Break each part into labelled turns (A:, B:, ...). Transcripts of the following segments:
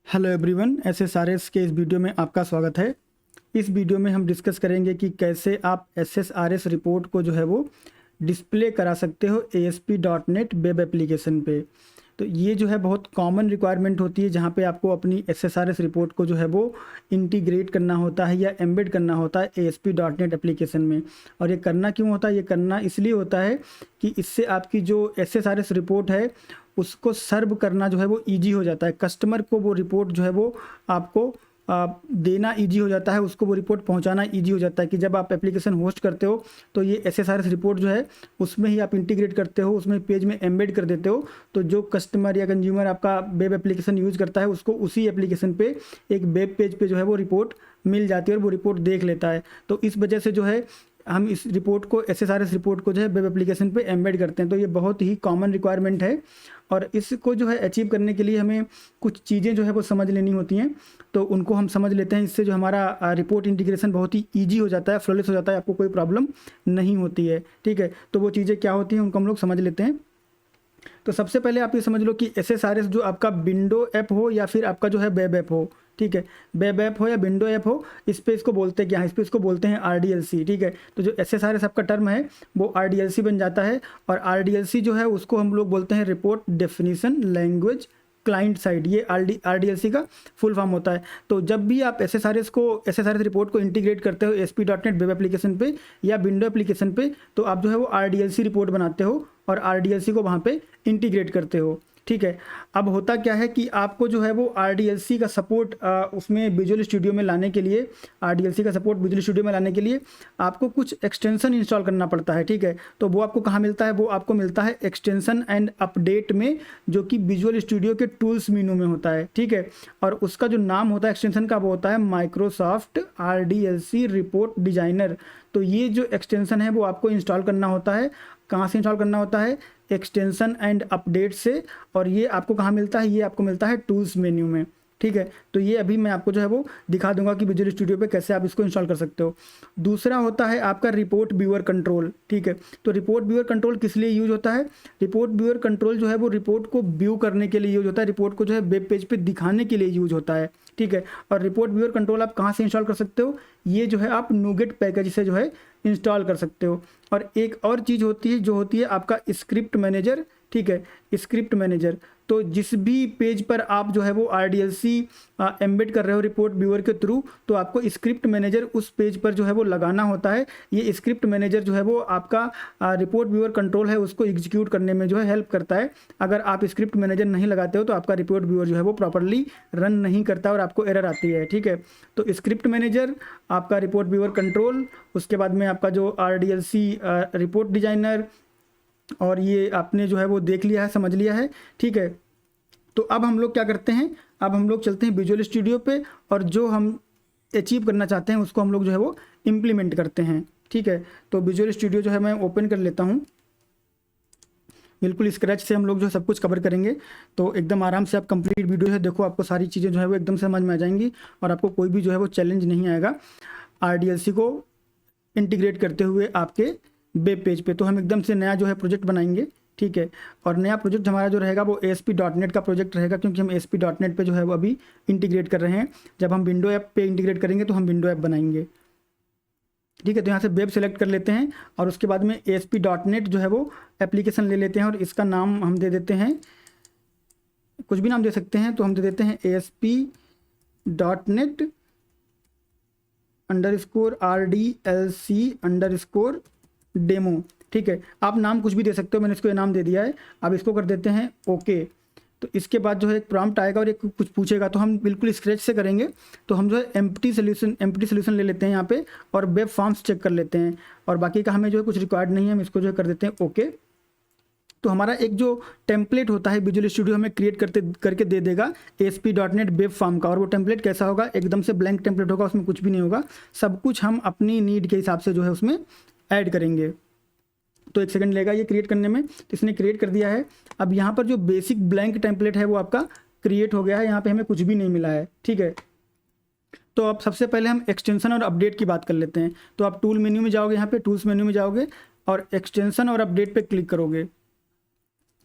A: Hello everyone, एसएसआरएस के इस video में आपका स्वागत है। इस वीडियो में हम डिस्कस करेंगे कि कैसे आप एसएसआरएस रिपोर्ट को जो है वो डिस्प्ले करा सकते हो ASP.NET वेब एप्लीकेशन पे। तो ये जो है बहुत कॉमन रिक्वायरमेंट होती है जहाँ पे आपको अपनी एसएसआरएस रिपोर्ट को जो है वो इंटीग्रेट करना होता है या एम्बेड करना होता है ASP.NET एप्लीकेशन में। और ये करना क्यों होता है? ये करना इसलिए होता है कि इससे आपकी जो एसएसआरएस रिपोर्ट है उसको सर्व करना जो है वो ईजी हो जाता है। कस्टमर को वो रिपोर्ट जो है वो आपको देना ईजी हो जाता है, उसको वो रिपोर्ट पहुंचाना ईजी हो जाता है कि जब आप एप्लीकेशन होस्ट करते हो तो ये एसएसआरएस रिपोर्ट जो है उसमें ही आप इंटीग्रेट करते हो, उसमें पेज में एम्बेड कर देते हो। तो जो कस्टमर या कंज्यूमर आपका वेब एप्लीकेशन यूज़ करता है उसको उसी एप्लीकेशन पे एक वेब पेज पे जो है वो रिपोर्ट मिल जाती है और वो रिपोर्ट देख लेता है। तो इस वजह से जो है हम इस रिपोर्ट को एसएसआरएस रिपोर्ट को जो है वेब एप्लीकेशन पे एम्बेड करते हैं। तो ये बहुत ही कॉमन रिक्वायरमेंट है और इसको जो है अचीव करने के लिए हमें कुछ चीज़ें जो है वो समझ लेनी होती हैं। तो उनको हम समझ लेते हैं। इससे जो हमारा रिपोर्ट इंटीग्रेशन बहुत ही ईजी हो जाता है, फ्लॉलेस हो जाता है, आपको कोई प्रॉब्लम नहीं होती है। ठीक है, तो वो चीज़ें क्या होती हैं उनको हम लोग समझ लेते हैं। तो सबसे पहले आप ये समझ लो कि एसएसआरएस जो आपका विंडो ऐप हो या फिर आपका जो है वेब ऐप हो, ठीक है, वेब ऐप हो या विंडो ऐप हो, इस पे इसको बोलते हैं क्या है? इस पे इसको बोलते हैं RDLC। ठीक है, तो जो एसएसआरएस आपका टर्म है वो RDLC बन जाता है और RDLC जो है उसको हम लोग बोलते हैं report definition language client side. ये RDLC का फुल फॉर्म होता है। तो जब भी आप एसएसआरएस रिपोर्ट को इंटीग्रेट करते हो ASP.NET वेब एप्लीकेशन पे या विंडो एप्लीकेशन पे, तो आप जो है वो RDLC रिपोर्ट बनाते हो और RDLC को वहाँ पे इंटीग्रेट करते हो। ठीक है, अब होता क्या है कि आपको जो है वो RDLC का सपोर्ट उसमें विजुअल स्टूडियो में लाने के लिए, RDLC का सपोर्ट विजुअल स्टूडियो में लाने के लिए आपको कुछ एक्सटेंशन इंस्टॉल करना पड़ता है। ठीक है, तो वो आपको कहाँ मिलता है? वो आपको मिलता है एक्सटेंशन एंड अपडेट में, जो कि विजुअल स्टूडियो के टूल्स मेनू में होता है। ठीक है, और उसका जो नाम होता है एक्सटेंशन का वो होता है माइक्रोसॉफ्ट RDLC रिपोर्ट डिजाइनर। तो ये जो एक्सटेंशन है वो आपको इंस्टॉल करना होता है। कहाँ से इंस्टॉल करना होता है? एक्सटेंशन एंड अपडेट से। और ये आपको कहाँ मिलता है? ये आपको मिलता है टूल्स मेन्यू में। ठीक है, तो ये अभी मैं आपको जो है वो दिखा दूंगा कि विजुअल स्टूडियो पे कैसे आप इसको इंस्टॉल कर सकते हो। दूसरा होता है आपका रिपोर्ट व्यूअर कंट्रोल। ठीक है, तो रिपोर्ट व्यूअर कंट्रोल किस लिए यूज होता है? रिपोर्ट व्यूअर कंट्रोल जो है वो रिपोर्ट को व्यू करने के लिए यूज होता है, रिपोर्ट को जो है वेब पेज पे दिखाने के लिए यूज होता है। ठीक है, और रिपोर्ट व्यूअर कंट्रोल आप कहाँ से इंस्टॉल कर सकते हो? ये जो है आप NuGet पैकेज से जो है इंस्टॉल कर सकते हो। और एक और चीज़ होती है जो होती है आपका स्क्रिप्ट मैनेजर। ठीक है, स्क्रिप्ट मैनेजर, तो जिस भी पेज पर आप जो है वो RDLC एम्बेड कर रहे हो रिपोर्ट व्यूअर के थ्रू, तो आपको स्क्रिप्ट मैनेजर उस पेज पर जो है वो लगाना होता है। ये स्क्रिप्ट मैनेजर जो है वो आपका रिपोर्ट व्यूअर कंट्रोल है उसको एग्जीक्यूट करने में जो है हेल्प करता है। अगर आप स्क्रिप्ट मैनेजर नहीं लगाते हो तो आपका रिपोर्ट व्यूअर जो है वो प्रॉपरली रन नहीं करता और आपको एरर आती है। ठीक है, तो स्क्रिप्ट मैनेजर, आपका रिपोर्ट व्यूअर कंट्रोल, उसके बाद में आपका जो RDLC रिपोर्ट डिजाइनर, और ये आपने जो है वो देख लिया है, समझ लिया है। ठीक है, तो अब हम लोग क्या करते हैं? अब हम लोग चलते हैं विजुअल स्टूडियो पे और जो हम अचीव करना चाहते हैं उसको हम लोग जो है वो इम्प्लीमेंट करते हैं। ठीक है, तो विजुअल स्टूडियो जो है मैं ओपन कर लेता हूँ। बिल्कुल स्क्रैच से हम लोग जो सब कुछ कवर करेंगे, तो एकदम आराम से आप कंप्लीट वीडियो है देखो, आपको सारी चीज़ें जो है वो एकदम समझ में आ जाएंगी और आपको कोई भी जो है वो चैलेंज नहीं आएगा RDLC को इंटीग्रेट करते हुए आपके वेब पेज पे। तो हम एकदम से नया जो है प्रोजेक्ट बनाएंगे। ठीक है, और नया प्रोजेक्ट हमारा जो रहेगा वो ASP.NET का प्रोजेक्ट रहेगा, क्योंकि हम ASP.NET पे जो है वो अभी इंटीग्रेट कर रहे हैं। जब हम विंडो ऐप पे इंटीग्रेट करेंगे तो हम विंडो ऐप बनाएंगे। ठीक है, तो यहाँ से वेब सेलेक्ट कर लेते हैं और उसके बाद में ASP.NET जो है वो एप्लीकेशन ले लेते हैं और इसका नाम हम दे देते हैं, कुछ भी नाम दे सकते हैं, तो हम दे देते हैं ASP.NET _RDLC _डेमो। ठीक है, आप नाम कुछ भी दे सकते हो, मैंने इसको ये नाम दे दिया है। अब इसको कर देते हैं ओके। तो इसके बाद जो है एक प्रॉम्प्ट आएगा और एक कुछ पूछेगा, तो हम बिल्कुल स्क्रैच से करेंगे। तो हम जो है एम्प्टी सोल्यूशन ले लेते हैं यहाँ पे और वेब फॉर्म्स चेक कर लेते हैं और बाकी का हमें जो है कुछ रिक्वायर्ड नहीं है, हम इसको जो है कर देते हैं ओके। तो हमारा एक जो टेम्पलेट होता है विजुअल स्टूडियो हमें क्रिएट करके दे देगा ASP.NET वेब फॉर्म का। और वो टेम्पलेट कैसा होगा? एकदम से ब्लैंक टेम्पलेट होगा, उसमें कुछ भी नहीं होगा, सब कुछ हम अपनी नीड के हिसाब से जो है उसमें ऐड करेंगे। तो 1 सेकंड लेगा ये क्रिएट करने में। तो इसने क्रिएट कर दिया है। अब यहाँ पर जो बेसिक ब्लैंक टेम्पलेट है वो आपका क्रिएट हो गया है, यहाँ पे हमें कुछ भी नहीं मिला है। ठीक है, तो अब सबसे पहले हम एक्सटेंशन और अपडेट की बात कर लेते हैं। तो आप टूल मेन्यू में जाओगे, यहाँ पे टूल्स मेन्यू में जाओगे और एक्सटेंशन और अपडेट पे क्लिक करोगे।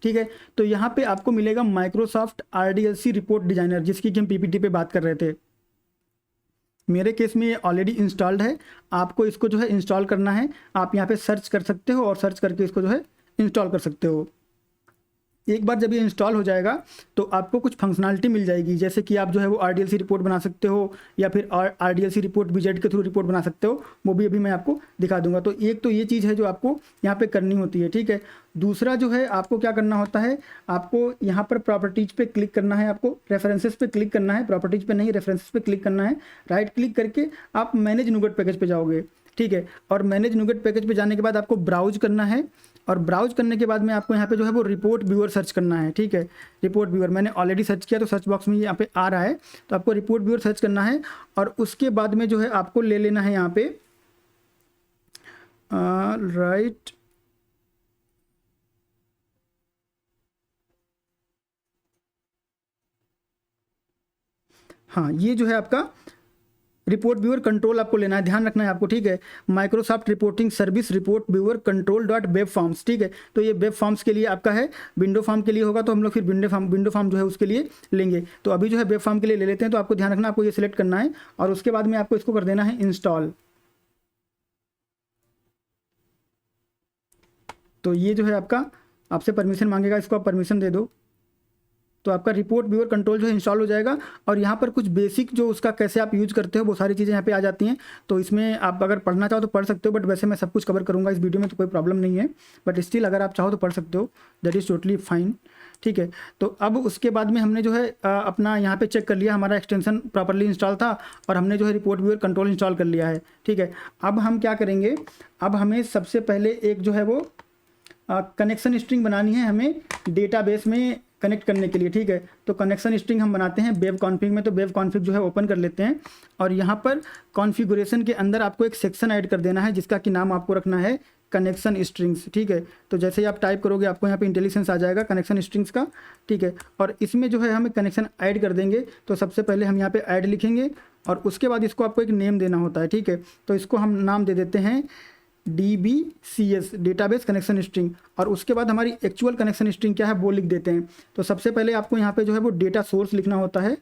A: ठीक है। तो यहाँ पे आपको मिलेगा माइक्रोसॉफ्ट RDLC रिपोर्ट डिजाइनर, जिसकी कि हम PPT पे बात कर रहे थे। मेरे केस में ये ऑलरेडी इंस्टॉल्ड है, आपको इसको जो है इंस्टॉल करना है। आप यहाँ पे सर्च कर सकते हो और सर्च करके इसको जो है इंस्टॉल कर सकते हो। एक बार जब ये इंस्टॉल हो जाएगा तो आपको कुछ फंक्शनलिटी मिल जाएगी, जैसे कि आप जो है वो RDLC रिपोर्ट बना सकते हो या फिर RDLC रिपोर्ट विजेट के थ्रू रिपोर्ट बना सकते हो, वो भी अभी मैं आपको दिखा दूंगा। तो एक तो ये चीज़ है जो आपको यहाँ पे करनी होती है, ठीक है। दूसरा जो है आपको क्या करना होता है, आपको यहाँ पर प्रॉपर्टीज पे क्लिक करना है, आपको रेफरेंसेस पे क्लिक करना है, प्रॉपर्टीज पे नहीं रेफरेंसेस पे क्लिक करना है। राइट क्लिक करके आप मैनेज NuGet पैकेज पे जाओगे, ठीक है। और मैनेज NuGet पैकेज पे जाने के बाद आपको ब्राउज करना है, और ब्राउज करने के बाद में आपको यहाँ पे जो है वो रिपोर्ट व्यूअर सर्च करना है, ठीक है। रिपोर्ट व्यूअर मैंने ऑलरेडी सर्च किया तो सर्च बॉक्स में यहाँ पे आ रहा है, तो आपको रिपोर्ट व्यूअर सर्च करना है। और उसके बाद में जो है आपको ले लेना है यहाँ पे राइट, हाँ ये जो है आपका रिपोर्ट व्यूअर कंट्रोल आपको लेना है, ध्यान रखना है आपको, ठीक है। Microsoft reporting service report viewer control dot web forms, ठीक है। तो ये वेब फॉर्म्स के लिए आपका है, विंडो फॉर्म के लिए होगा तो हम लोग फिर विंडो फॉर्म जो है उसके लिए लेंगे। तो अभी जो है वेब फॉर्म के लिए ले लेते हैं। तो आपको ध्यान रखना, आपको ये सिलेक्ट करना है और उसके बाद में आपको इसको कर देना है इंस्टॉल। तो ये जो है आपका आपसे परमिशन मांगेगा, इसको आप परमिशन दे दो, तो आपका रिपोर्ट व्यूअर कंट्रोल जो है इंस्टॉल हो जाएगा। और यहाँ पर कुछ बेसिक जो उसका कैसे आप यूज़ करते हो वो सारी चीज़ें यहाँ पे आ जाती हैं। तो इसमें आप अगर पढ़ना चाहो तो पढ़ सकते हो, बट वैसे मैं सब कुछ कवर करूँगा इस वीडियो में, तो कोई प्रॉब्लम नहीं है। बट स्टिल अगर आप चाहो तो पढ़ सकते हो, दैट इज़ टोटली फाइन, ठीक है। तो अब उसके बाद में हमने जो है अपना यहाँ पे चेक कर लिया, हमारा एक्सटेंशन प्रॉपरली इंस्टॉल था और हमने जो है रिपोर्ट व्यूअर कंट्रोल इंस्टॉल कर लिया है, ठीक है। अब हम क्या करेंगे, अब हमें सबसे पहले एक जो है वो कनेक्शन स्ट्रिंग बनानी है हमें डेटाबेस में कनेक्ट करने के लिए, ठीक है। तो कनेक्शन स्ट्रिंग हम बनाते हैं वेब कॉन्फ़िग में। तो वेब कॉन्फ़िग जो है ओपन कर लेते हैं और यहाँ पर कॉन्फ़िगरेशन के अंदर आपको एक सेक्शन ऐड कर देना है जिसका कि नाम आपको रखना है कनेक्शन स्ट्रिंग्स, ठीक है। तो जैसे ही आप टाइप करोगे आपको यहाँ पे इंटेलिजेंस आ जाएगा कनेक्शन स्ट्रिंग्स का, ठीक है। और इसमें जो है हमें कनेक्शन ऐड कर देंगे। तो सबसे पहले हम यहाँ पे ऐड लिखेंगे और उसके बाद इसको आपको एक नेम देना होता है, ठीक है। तो इसको हम नाम दे देते हैं DBCS डेटाबेस कनेक्शन स्ट्रिंग, और उसके बाद हमारी एक्चुअल कनेक्शन स्ट्रिंग क्या है वो लिख देते हैं। तो सबसे पहले आपको यहाँ पे जो है वो डेटा सोर्स लिखना होता है,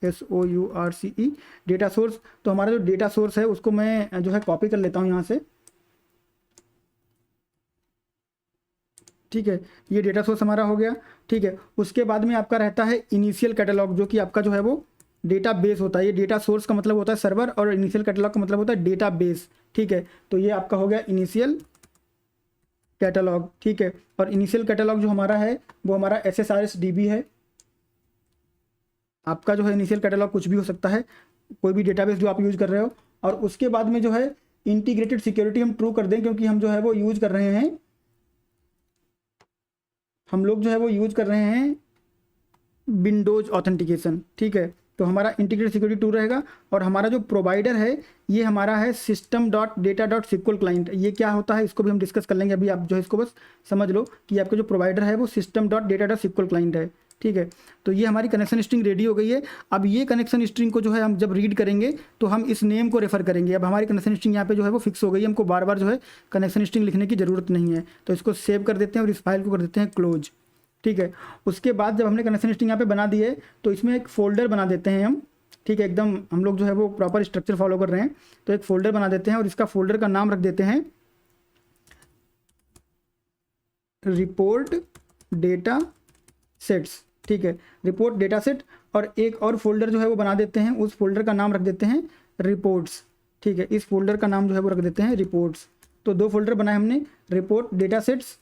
A: SOURCE डेटा सोर्स। तो हमारा जो डेटा सोर्स है उसको मैं जो है कॉपी कर लेता हूँ यहाँ से, ठीक है। ये डेटा सोर्स हमारा हो गया, ठीक है। उसके बाद में आपका रहता है इनिशियल कैटलॉग, जो कि आपका जो है वो डेटा बेस होता है। ये डेटा सोर्स का मतलब होता है सर्वर और इनिशियल कैटलॉग का मतलब होता है डेटा बेस, ठीक है। तो ये आपका हो गया इनिशियल कैटलॉग, ठीक है। और इनिशियल कैटलॉग जो हमारा है वो हमारा SSRS DB है। आपका जो है इनिशियल कैटलॉग कुछ भी हो सकता है, कोई भी डेटाबेस जो आप यूज़ कर रहे हो। और उसके बाद में जो है इंटीग्रेटेड सिक्योरिटी हम ट्रू कर दें, क्योंकि हम जो है वो यूज़ कर रहे हैं, हम लोग जो है वो यूज़ कर रहे हैं विंडोज ऑथेंटिकेशन, ठीक है। तो हमारा इंटीग्रेटेड सिक्योरिटी टू रहेगा। और हमारा जो प्रोवाइडर है ये हमारा है system.data.sql क्लाइंट। ये क्या होता है इसको भी हम डिस्कस कर लेंगे, अभी आप जो है इसको बस समझ लो कि आपका जो प्रोवाइडर है वो system.data.sql क्लाइंट है, ठीक है। तो ये हमारी कनेक्शन स्ट्रिंग रेडी हो गई है। अब ये कनेक्शन स्ट्रिंग को जो है हम जब रीड करेंगे तो हम इस नेम को रेफर करेंगे। अब हमारी कनेक्शन स्ट्रिंग यहाँ पे जो है वो फिक्स हो गई है, हमको बार बार जो है कनेक्शन स्ट्रिंग लिखने की ज़रूरत नहीं है। तो इसको सेव कर देते हैं और इस फाइल को कर देते हैं क्लोज, ठीक है। उसके बाद जब हमने कनेक्शन स्ट्रिंग यहाँ पे बना दी है तो इसमें एक फोल्डर बना देते हैं हम, ठीक है। एकदम हम लोग जो है वो प्रॉपर स्ट्रक्चर फॉलो कर रहे हैं। तो एक फोल्डर बना देते हैं और इसका फोल्डर का नाम रख देते हैं रिपोर्ट डेटा सेट्स, ठीक है। Report data set. और एक और फोल्डर जो है वो बना देते हैं, उस फोल्डर का नाम रख देते हैं रिपोर्ट्स, ठीक है। इस फोल्डर का नाम जो है वो रख देते हैं रिपोर्ट्स। तो दो फोल्डर बनाए हमने, रिपोर्ट डेटा सेट्स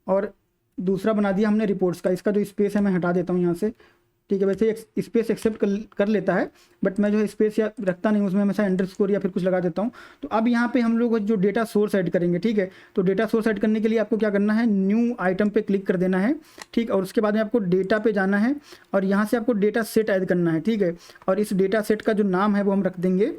A: और दूसरा बना दिया हमने रिपोर्ट्स का। इसका जो स्पेस है मैं हटा देता हूँ यहाँ से, ठीक है। वैसे स्पेस एक्सेप्ट कर लेता है, बट मैं जो है स्पेस या रखता नहीं, उसमें हमेशा अंडरस्कोर या फिर कुछ लगा देता हूँ। तो अब यहाँ पे हम लोग जो डेटा सोर्स ऐड करेंगे, ठीक है। तो डेटा सोर्स ऐड करने के लिए आपको क्या करना है, न्यू आइटम पे क्लिक कर देना है, ठीक। और उसके बाद में आपको डेटा पे जाना है और यहाँ से आपको डेटा सेट ऐड करना है, ठीक है। और इस डेटा सेट का जो नाम है वो हम रख देंगे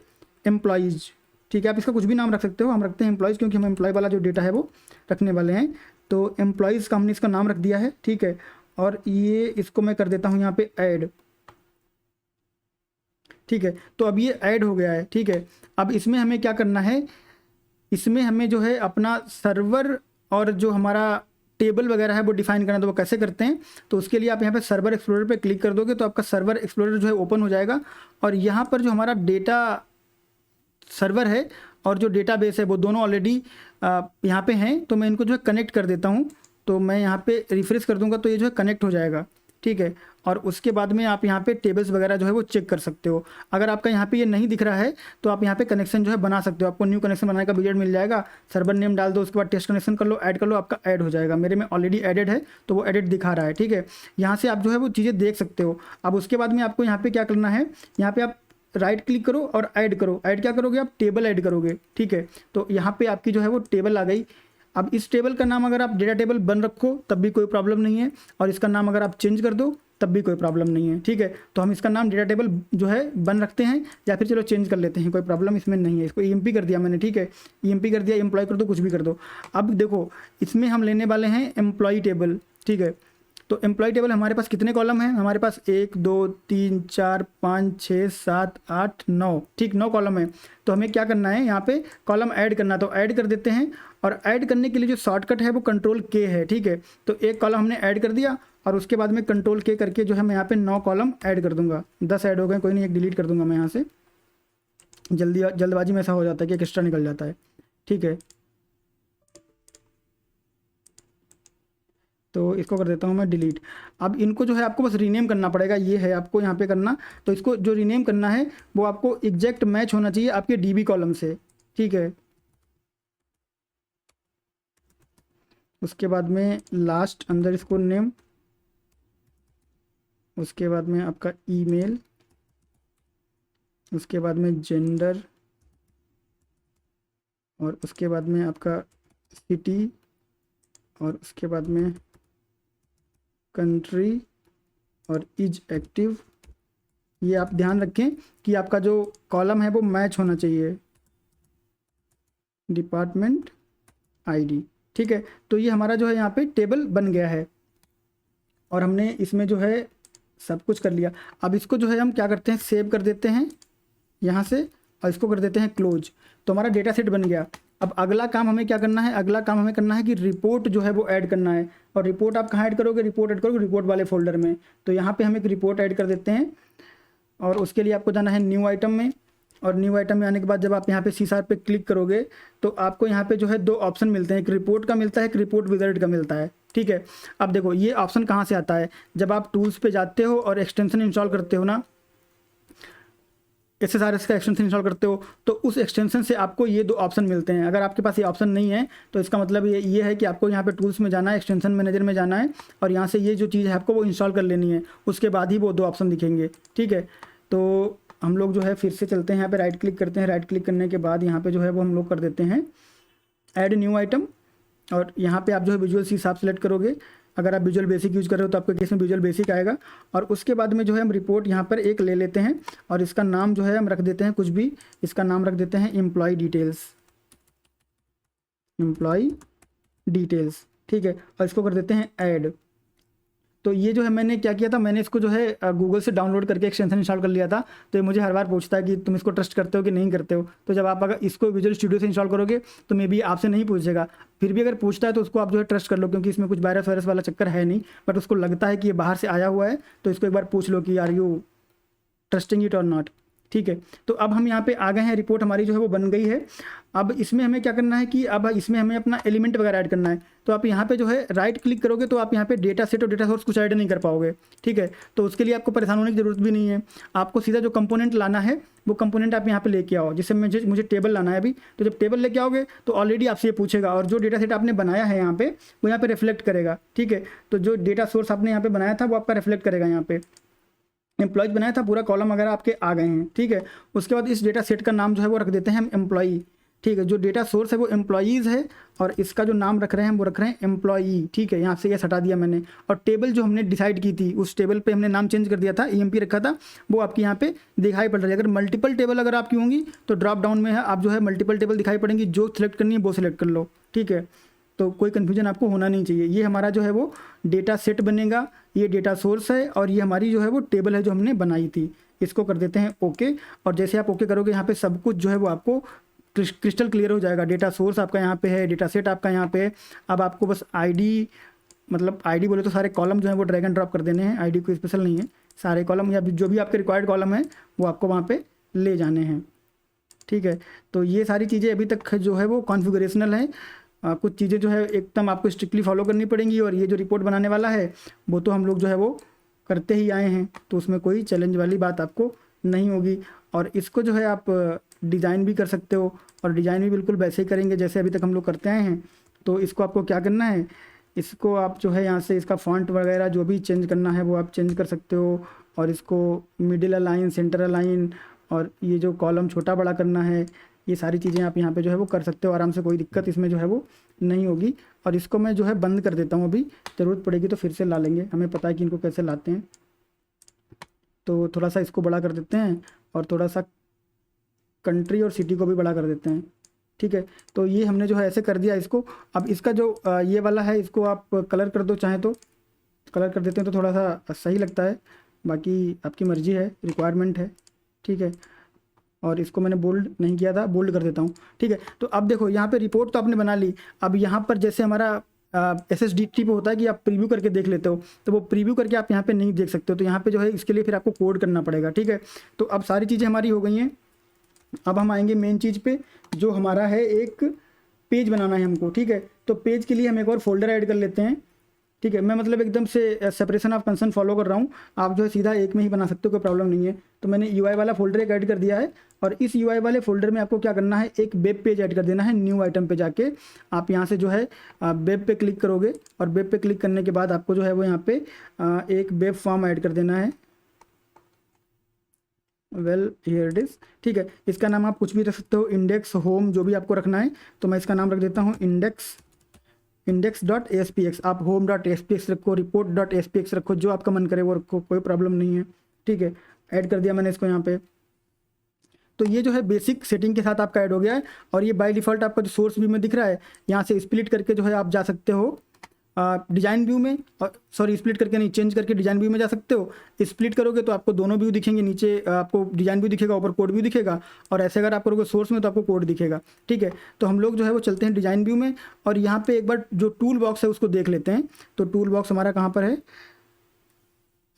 A: एम्प्लॉयज़, ठीक है। आप इसका कुछ भी नाम रख सकते हो, हम रखते हैं एम्प्लॉयज़ क्योंकि हम एम्प्लॉय वाला जो डेटा है वो रखने वाले हैं। तो एम्प्लॉयज़ का हमने इसका नाम रख दिया है, ठीक है। और ये इसको मैं कर देता हूँ यहाँ पे ऐड, ठीक है। तो अब ये ऐड हो गया है, ठीक है। अब इसमें हमें क्या करना है, इसमें हमें जो है अपना सर्वर और जो हमारा टेबल वगैरह है वो डिफाइन करना, तो वो कैसे करते हैं, तो उसके लिए आप यहाँ पे सर्वर एक्सप्लोरर पे क्लिक कर दोगे तो आपका सर्वर एक्सप्लोरर जो है ओपन हो जाएगा। और यहाँ पर जो हमारा डेटा सर्वर है और जो डेटाबेस है वो दोनों ऑलरेडी यहाँ पे हैं। तो मैं इनको जो है कनेक्ट कर देता हूँ। तो मैं यहाँ पे रिफ्रेश कर दूंगा तो ये जो है कनेक्ट हो जाएगा, ठीक है। और उसके बाद में आप यहाँ पे टेबल्स वगैरह जो है वो चेक कर सकते हो। अगर आपका यहाँ पे ये नहीं दिख रहा है तो आप यहाँ पे कनेक्शन जो है बना सकते हो। आपको न्यू कनेक्शन बनाने का विजेट मिल जाएगा, सर्वर नेम डाल दो, उसके बाद टेस्ट कनेक्शन कर लो, ऐड कर लो, आपका ऐड हो जाएगा। मेरे में ऑलरेडी एडेड है तो वो एडेड दिखा रहा है, ठीक है। यहाँ से आप जो है वो चीज़ें देख सकते हो। अब उसके बाद में आपको यहाँ पे क्या करना है, यहाँ पे आप राइट क्लिक करो और ऐड करो। ऐड क्या करोगे आप, टेबल ऐड करोगे, ठीक है। तो यहाँ पे आपकी जो है वो टेबल आ गई। अब इस टेबल का नाम अगर आप डेटा टेबल बन रखो तब भी कोई प्रॉब्लम नहीं है, और इसका नाम अगर आप चेंज कर दो तब भी कोई प्रॉब्लम नहीं है, ठीक है। तो हम इसका नाम डेटा टेबल जो है बन रखते हैं, या फिर चलो चेंज कर लेते हैं, कोई प्रॉब्लम इसमें नहीं है। इसको ईएमपी कर दिया मैंने, ठीक है, ईएमपी कर दिया, एम्प्लॉय कर दो, कुछ भी कर दो। अब देखो इसमें हम लेने वाले हैं एम्प्लॉय टेबल, ठीक है। तो एम्प्लॉय टेबल हमारे पास कितने कॉलम हैं, हमारे पास 1 2 3 4 5 6 7 8 9, ठीक, 9 कॉलम है। तो हमें क्या करना है, यहाँ पे कॉलम ऐड करना, तो ऐड कर देते हैं। और ऐड करने के लिए जो शॉर्टकट है वो कंट्रोल के है, ठीक है। तो एक कॉलम हमने ऐड कर दिया और उसके बाद में कंट्रोल के करके जो है मैं यहाँ पे 9 कॉलम ऐड कर दूंगा। 10 ऐड हो गए, कोई नहीं, एक डिलीट कर दूंगा मैं यहाँ से। जल्दबाजी में ऐसा हो जाता है कि एक एक्स्ट्रा निकल जाता है, ठीक है। तो इसको कर देता हूँ मैं डिलीट। अब इनको जो है आपको बस रीनेम करना पड़ेगा, ये है आपको यहाँ पे करना। तो इसको जो रीनेम करना है वो आपको एग्जैक्ट मैच होना चाहिए आपके डीबी कॉलम से, ठीक है। उसके बाद में लास्ट अंदर इसको नेम, उसके बाद में आपका ईमेल, उसके बाद में जेंडर, और उसके बाद में आपका सिटी, और उसके बाद में कंट्री और इज एक्टिव। ये आप ध्यान रखें कि आपका जो कॉलम है वो मैच होना चाहिए। डिपार्टमेंट आईडी, ठीक है। तो ये हमारा जो है यहाँ पे टेबल बन गया है और हमने इसमें जो है सब कुछ कर लिया। अब इसको जो है हम क्या करते हैं, सेव कर देते हैं यहाँ से और इसको कर देते हैं क्लोज। तो हमारा डेटा सेट बन गया। अब अगला काम हमें क्या करना है, अगला काम हमें करना है कि रिपोर्ट जो है वो ऐड करना है। और रिपोर्ट आप कहाँ ऐड करोगे, रिपोर्ट ऐड करोगे रिपोर्ट वाले फोल्डर में। तो यहाँ पे हम एक रिपोर्ट ऐड कर देते हैं और उसके लिए आपको जाना है न्यू आइटम में। और न्यू आइटम में आने के बाद जब आप यहाँ पे C# पे क्लिक करोगे तो आपको यहाँ पे जो है 2 ऑप्शन मिलते हैं, एक रिपोर्ट का मिलता है, एक रिपोर्ट विजार्ड का मिलता है, ठीक है। अब देखो ये ऑप्शन कहाँ से आता है, जब आप टूल्स पे जाते हो और एक्सटेंशन इंस्टॉल करते हो ना, SSRS का एक्सटेंशन इंस्टॉल करते हो तो उस एक्सटेंशन से आपको ये 2 ऑप्शन मिलते हैं। अगर आपके पास ये ऑप्शन नहीं है तो इसका मतलब ये है कि आपको यहाँ पे टूल्स में जाना है, एक्सटेंशन मैनेजर में जाना है और यहाँ से ये जो चीज़ है आपको वो इंस्टॉल कर लेनी है, उसके बाद ही वो 2 ऑप्शन दिखेंगे, ठीक है। तो हम लोग जो है फिर से चलते हैं, यहाँ पे राइट क्लिक करते हैं। राइट क्लिक करने के बाद यहाँ पे जो है वो हम लोग कर देते हैं ऐड न्यू आइटम। और यहाँ पे आप जो है विजुअल C# सेलेक्ट करोगे। अगर आप विजुअल बेसिक यूज़ कर रहे हो तो आपके केस में विजुअल बेसिक आएगा। और उसके बाद में जो है हम रिपोर्ट यहाँ पर एक ले लेते हैं और इसका नाम जो है हम रख देते हैं कुछ भी, इसका नाम रख देते हैं एम्प्लॉय डिटेल्स, एम्प्लॉय डिटेल्स, ठीक है। और इसको कर देते हैं ऐड। तो ये जो है मैंने क्या किया था, मैंने इसको जो है गूगल से डाउनलोड करके एक्सटेंशन इंस्टॉल कर लिया था। तो ये मुझे हर बार पूछता है कि तुम इसको ट्रस्ट करते हो कि नहीं करते हो। तो जब आप अगर इसको विजुअल स्टूडियो से इंस्टॉल करोगे तो मे बी आपसे नहीं पूछेगा, फिर भी अगर पूछता है तो उसको आप जो है ट्रस्ट कर लो, क्योंकि इसमें कुछ वायरस वाला चक्कर है नहीं। बट उसको लगता है कि ये बाहर से आया हुआ है तो इसको एक बार पूछ लो कि आर यू ट्रस्टिंग इट और नॉट, ठीक है। तो अब हम यहाँ पे आ गए हैं, रिपोर्ट हमारी जो है वो बन गई है। अब इसमें हमें क्या करना है कि अब इसमें हमें अपना एलिमेंट वगैरह ऐड करना है। तो आप यहाँ पे जो है राइट क्लिक करोगे तो आप यहाँ पे डेटा सेट और डेटा सोर्स कुछ ऐड नहीं कर पाओगे, ठीक है। तो उसके लिए आपको परेशान होने की ज़रूरत भी नहीं है। आपको सीधा जो कंपोनेंट लाना है वो कंपोनेंट आप यहाँ पे लेके आओ, जिससे मुझे टेबल लाना है अभी। तो जब टेबल लेके आओगे तो ऑलरेडी आपसे ये पूछेगा और जो डेटा सेट आपने बनाया है यहाँ पे वो यहाँ पे रिफ्लेक्ट करेगा, ठीक है। तो जो डेटा सोर्स आपने यहाँ पे बनाया था वो आपका रिफ्लेक्ट करेगा। यहाँ पे एम्प्लॉयज बनाया था, पूरा कॉलम वगैरह आपके आ गए हैं, ठीक है। उसके बाद इस डेटा सेट का नाम जो है वो रख देते हैं हम एम्प्लॉई, ठीक है। जो डेटा सोर्स है वो एम्प्लॉईज़ है और इसका जो नाम रख रहे हैं वो रख रहे हैं एम्प्लॉई, ठीक है। यहाँ से ये हटा दिया मैंने। और टेबल जो हमने डिसाइड की थी उस टेबल पे हमने नाम चेंज कर दिया था, EMP रखा था, वो आपकी यहाँ पे दिखाई पड़ रही है। अगर मल्टीपल टेबल अगर आपकी होंगी तो ड्रॉप डाउन में है आप जो है मल्टीपल टेबल दिखाई पड़ेंगी, जो सिलेक्ट करनी है वो सिलेक्ट कर लो, ठीक है। तो कोई कन्फ्यूजन आपको होना नहीं चाहिए। ये हमारा जो है वो डेटा सेट बनेगा, ये डेटा सोर्स है और ये हमारी जो है वो टेबल है जो हमने बनाई थी। इसको कर देते हैं ओके। और जैसे आप ओके करोगे यहाँ पे सब कुछ जो है वो आपको क्रिस्टल क्लियर हो जाएगा। डेटा सोर्स आपका यहाँ पे है, डेटा सेट आपका यहाँ पे है। अब आपको बस आईडी मतलब आईडी बोले तो सारे कॉलम जो है वो ड्रैग एंड ड्रॉप कर देने हैं, आईडी कोई स्पेशल नहीं है, सारे कॉलम या जो भी आपके रिक्वायर्ड कॉलम है वो आपको वहाँ पे ले जाने हैं। ठीक है, तो ये सारी चीज़ें अभी तक जो है वो कॉन्फ़िगरेशनल है। कुछ चीज़ें जो है एकदम आपको स्ट्रिक्टली फॉलो करनी पड़ेंगी, और ये जो रिपोर्ट बनाने वाला है वो तो हम लोग जो है वो करते ही आए हैं, तो उसमें कोई चैलेंज वाली बात आपको नहीं होगी। और इसको जो है आप डिज़ाइन भी कर सकते हो, और डिज़ाइन भी बिल्कुल वैसे ही करेंगे जैसे अभी तक हम लोग करते आए हैं। तो इसको आपको क्या करना है, इसको आप जो है यहाँ से इसका फॉन्ट वगैरह जो भी चेंज करना है वो आप चेंज कर सकते हो, और इसको मिडिल अलाइन, सेंटर अलाइन, और ये जो कॉलम छोटा बड़ा करना है, ये सारी चीज़ें आप यहाँ पे जो है वो कर सकते हो आराम से, कोई दिक्कत इसमें जो है वो नहीं होगी। और इसको मैं जो है बंद कर देता हूँ, अभी ज़रूरत पड़ेगी तो फिर से ला लेंगे, हमें पता है कि इनको कैसे लाते हैं। तो थोड़ा सा इसको बड़ा कर देते हैं, और थोड़ा सा कंट्री और सिटी को भी बड़ा कर देते हैं। ठीक है, तो ये हमने जो है ऐसे कर दिया इसको। अब इसका जो ये वाला है इसको आप कलर कर दो, चाहे तो कलर कर देते हैं तो थोड़ा सा सही लगता है, बाकी आपकी मर्ज़ी है, रिक्वायरमेंट है। ठीक है, और इसको मैंने बोल्ड नहीं किया था, बोल्ड कर देता हूँ। ठीक है, तो अब देखो यहाँ पे रिपोर्ट तो आपने बना ली। अब यहाँ पर जैसे हमारा SSDT पे होता है कि आप प्रीव्यू करके देख लेते हो, तो वो प्रीव्यू करके आप यहाँ पे नहीं देख सकते हो, तो यहाँ पे जो है इसके लिए फिर आपको कोड करना पड़ेगा। ठीक है, तो अब सारी चीज़ें हमारी हो गई हैं। अब हम आएंगे मेन चीज़ पे, जो हमारा है एक पेज बनाना है हमको। ठीक है, तो पेज के लिए हम एक और फोल्डर ऐड कर लेते हैं। ठीक है, मैं मतलब एकदम से सेपरेशन ऑफ कंसर्न फॉलो कर रहा हूँ, आप जो है सीधा एक में ही बना सकते हो, कोई प्रॉब्लम नहीं है। तो मैंने UI वाला फोल्डर एक ऐड कर दिया है, और इस UI वाले फोल्डर में आपको क्या करना है, एक वेब पेज ऐड कर देना है। न्यू आइटम पे जाके आप यहाँ से जो है वेब पे क्लिक करोगे, और वेब पे क्लिक करने के बाद आपको जो है वो यहाँ पे एक वेब फॉर्म ऐड कर देना है। Well here it is. ठीक है, इसका नाम आप कुछ भी रख सकते हो, इंडेक्स, होम, जो भी आपको रखना है। तो मैं इसका नाम रख देता हूँ index.aspx। आप home.aspx रखो, report.aspx रखो, जो आपका मन करे वो रखो, कोई प्रॉब्लम नहीं है। ठीक है, ऐड कर दिया मैंने इसको यहाँ पे। तो ये जो है बेसिक सेटिंग के साथ आपका ऐड हो गया है, और ये बाय डिफ़ॉल्ट आपका जो सोर्स व्यू में दिख रहा है, यहाँ से स्प्लिट करके जो है आप जा सकते हो डिज़ाइन व्यू में, सॉरी स्प्लिट करके नहीं, चेंज करके डिज़ाइन व्यू में जा सकते हो। स्प्लिट करोगे तो आपको दोनों व्यू दिखेंगे, नीचे आपको डिज़ाइन व्यू दिखेगा, ऊपर कोड व्यू दिखेगा, और ऐसे अगर आप करोगे सोर्स में तो आपको कोड दिखेगा। ठीक है, तो हम लोग जो है वो चलते हैं डिज़ाइन व्यू में, और यहाँ पे एक बार जो टूल बॉक्स है उसको देख लेते हैं। तो टूल बॉक्स हमारा कहाँ पर है,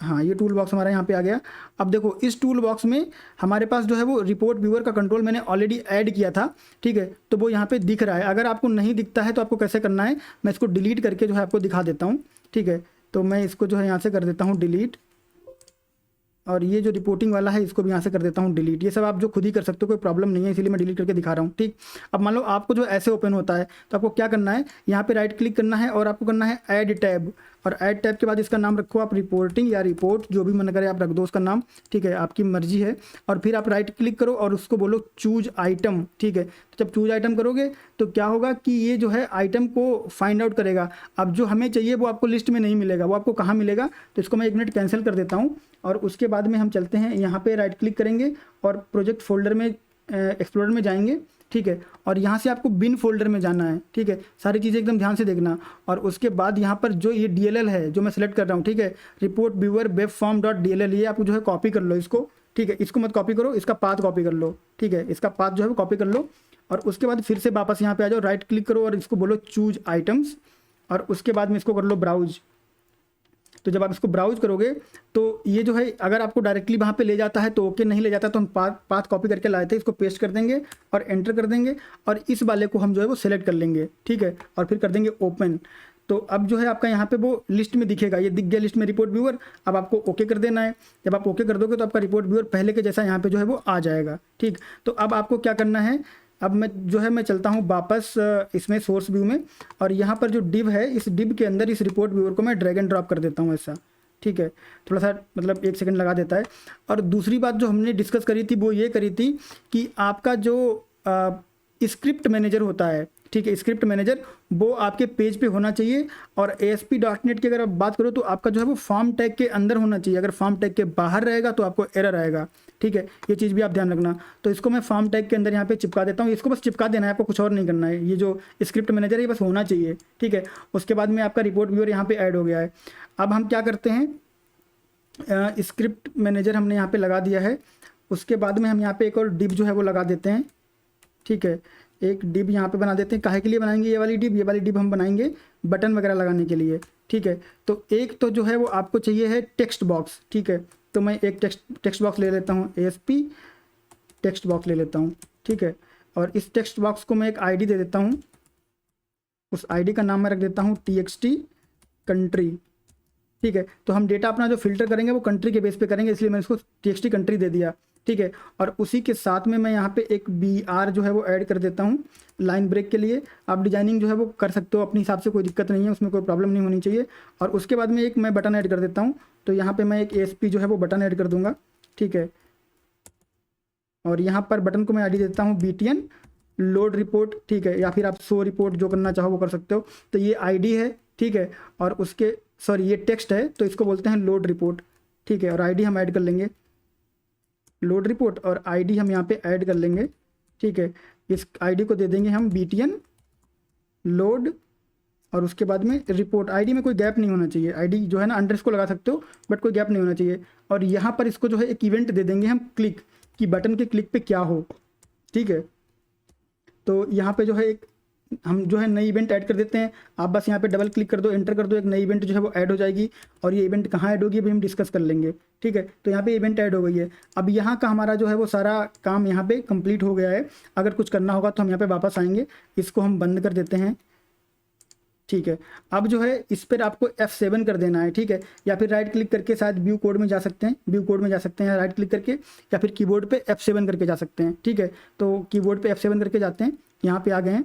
A: हाँ ये टूल बॉक्स हमारा यहाँ पे आ गया। अब देखो इस टूल बॉक्स में हमारे पास जो है वो रिपोर्ट व्यूअर का कंट्रोल मैंने ऑलरेडी ऐड किया था। ठीक है, तो वो यहाँ पे दिख रहा है। अगर आपको नहीं दिखता है तो आपको कैसे करना है, मैं इसको डिलीट करके जो है आपको दिखा देता हूँ। ठीक है, तो मैं इसको जो है यहाँ से कर देता हूँ डिलीट, और ये जो रिपोर्टिंग वाला है इसको भी यहाँ से कर देता हूँ डिलीट। ये सब आप जो खुद ही कर सकते हो, कोई प्रॉब्लम नहीं है, इसीलिए मैं डिलीट करके दिखा रहा हूँ। ठीक, अब मान लो आपको जो ऐसे ओपन होता है तो आपको क्या करना है, यहाँ पे राइट क्लिक करना है, और आपको करना है ऐड टैब, और ऐड टैब के बाद इसका नाम रखो आप रिपोर्टिंग या रिपोर्ट, जो भी मन करे आप रख दो उसका नाम। ठीक है, आपकी मर्जी है। और फिर आप राइट क्लिक करो और उसको बोलो चूज आइटम। ठीक है, तो जब चूज आइटम करोगे तो क्या होगा कि ये जो है आइटम को फाइंड आउट करेगा। अब जो हमें चाहिए वो आपको लिस्ट में नहीं मिलेगा, वो आपको कहाँ मिलेगा, तो इसको मैं 1 मिनट कैंसिल कर देता हूँ। और उसके बाद में हम चलते हैं यहाँ पे राइट क्लिक करेंगे और प्रोजेक्ट फोल्डर में एक्सप्लोरर में जाएंगे। ठीक है, और यहाँ से आपको बिन फोल्डर में जाना है। ठीक है, सारी चीज़ें एकदम ध्यान से देखना। और उसके बाद यहाँ पर जो ये DLL है जो मैं सेलेक्ट कर रहा हूँ, ठीक है, report viewer web form .dll, ये आप जो है कॉपी कर लो इसको। ठीक है, इसको मत कॉपी करो, इसका पाथ कॉपी कर लो। ठीक है, इसका पाथ जो है वो कॉपी कर लो, और उसके बाद फिर से वापस यहाँ पे आ जाओ, राइट क्लिक करो और इसको बोलो चूज आइटम्स, और उसके बाद में इसको कर लो ब्राउज। तो जब आप इसको ब्राउज करोगे तो ये जो है अगर आपको डायरेक्टली वहाँ पे ले जाता है तो ओके, नहीं ले जाता तो हम पाथ कॉपी करके लाए थे, इसको पेस्ट कर देंगे और एंटर कर देंगे, और इस वाले को हम जो है वो सेलेक्ट कर लेंगे। ठीक है, और फिर कर देंगे ओपन। तो अब जो है आपका यहाँ पे वो लिस्ट में दिखेगा, ये दिख गया लिस्ट में रिपोर्ट व्यूअर। अब आपको ओके कर देना है। जब आप ओके कर दोगे तो आपका रिपोर्ट व्यूअर पहले के जैसा यहाँ पे जो है वो आ जाएगा। ठीक, तो अब आपको क्या करना है, अब मैं जो है मैं चलता हूँ वापस इसमें सोर्स व्यू में, और यहाँ पर जो डिव है इस डिव के अंदर इस रिपोर्ट व्यूअर को मैं ड्रैग एंड ड्रॉप कर देता हूँ ऐसा। ठीक है, थोड़ा सा मतलब 1 सेकंड लगा देता है। और दूसरी बात जो हमने डिस्कस करी थी वो ये करी थी कि आपका जो स्क्रिप्ट मैनेजर होता है, ठीक है, स्क्रिप्ट मैनेजर वो आपके पेज पे होना चाहिए। और ASP.NET की अगर आप बात करो तो आपका जो है वो फॉर्म टैग के अंदर होना चाहिए। अगर फॉर्म टैग के बाहर रहेगा तो आपको एरर आएगा। ठीक है, ये चीज़ भी आप ध्यान रखना। तो इसको मैं फॉर्म टैग के अंदर यहाँ पे चिपका देता हूँ। इसको बस चिपका देना है, आपको कुछ और नहीं करना है। ये जो स्क्रिप्ट मैनेजर है ये बस होना चाहिए। ठीक है, उसके बाद में आपका रिपोर्ट व्यूअर यहाँ पे ऐड हो गया है। अब हम क्या करते हैं, स्क्रिप्ट मैनेजर हमने यहाँ पे लगा दिया है। उसके बाद में हम यहाँ पे एक और डिव जो है वो लगा देते हैं। ठीक है, एक डिव यहाँ पे बना देते हैं। काहे के लिए बनाएंगे ये वाली डिव हम बनाएंगे बटन वगैरह लगाने के लिए। ठीक है। तो एक तो जो है वो आपको चाहिए है टेक्स्ट बॉक्स, ठीक है। तो मैं एक टेक्स्ट बॉक्स ले लेता हूँ, ASP टेक्स्ट बॉक्स ले लेता हूँ, ठीक है। और इस टेक्स्ट बॉक्स को मैं एक ID दे देता हूँ, उस ID का नाम मैं रख देता हूँ TXT कंट्री, ठीक है। तो हम डेटा अपना जो फिल्टर करेंगे वो कंट्री के बेस पे करेंगे, इसलिए मैंने इसको TXT कंट्री दे दिया, ठीक है। और उसी के साथ में मैं यहाँ पे एक BR जो है वो ऐड कर देता हूँ लाइन ब्रेक के लिए। आप डिजाइनिंग जो है वो कर सकते हो अपने हिसाब से, कोई दिक्कत नहीं है, उसमें कोई प्रॉब्लम नहीं होनी चाहिए। और उसके बाद में एक मैं बटन ऐड कर देता हूँ, तो यहाँ पर मैं एक ASP जो है वो बटन ऐड कर दूँगा, ठीक है। और यहाँ पर बटन को मैं ID देता हूँ BTN लोड रिपोर्ट, ठीक है, या फिर आप शो रिपोर्ट जो करना चाहो वो कर सकते हो। तो ये ID है, ठीक है। और उसके सॉरी ये टेक्स्ट है, तो इसको बोलते हैं लोड रिपोर्ट, ठीक है। और ID हम ऐड कर लेंगे, लोड रिपोर्ट और ID हम यहाँ पे ऐड कर लेंगे, ठीक है। इस ID को दे देंगे हम BTN लोड, और उसके बाद में रिपोर्ट। ID में कोई गैप नहीं होना चाहिए, ID जो है ना अंडरस्कोर लगा सकते हो, बट कोई गैप नहीं होना चाहिए। और यहाँ पर इसको जो है एक इवेंट दे देंगे हम क्लिक, कि बटन के क्लिक पे क्या हो, ठीक है। तो यहाँ पे जो है एक हम जो है नई इवेंट ऐड कर देते हैं। आप बस यहाँ पे डबल क्लिक कर दो, एंटर कर दो, एक नई इवेंट जो है वो ऐड हो जाएगी। और ये इवेंट कहाँ ऐड होगी अभी हम डिस्कस कर लेंगे, ठीक है। तो यहाँ पे इवेंट ऐड हो गई है। अब यहाँ का हमारा जो है वो सारा काम यहाँ पे कंप्लीट हो गया है। अगर कुछ करना होगा तो हम यहाँ पे वापस आएंगे, इसको हम बंद कर देते हैं, ठीक है। अब जो है इस पर आपको F7 कर देना है, ठीक है। या फिर राइट क्लिक करके शायद व्यू कोड में जा सकते हैं, व्यू कोड में जा सकते हैं राइट क्लिक करके, या फिर कीबोर्ड पे F7 करके जा सकते हैं, ठीक है। तो कीबोर्ड पे F7 करके जाते हैं, यहाँ पे आ गए हैं।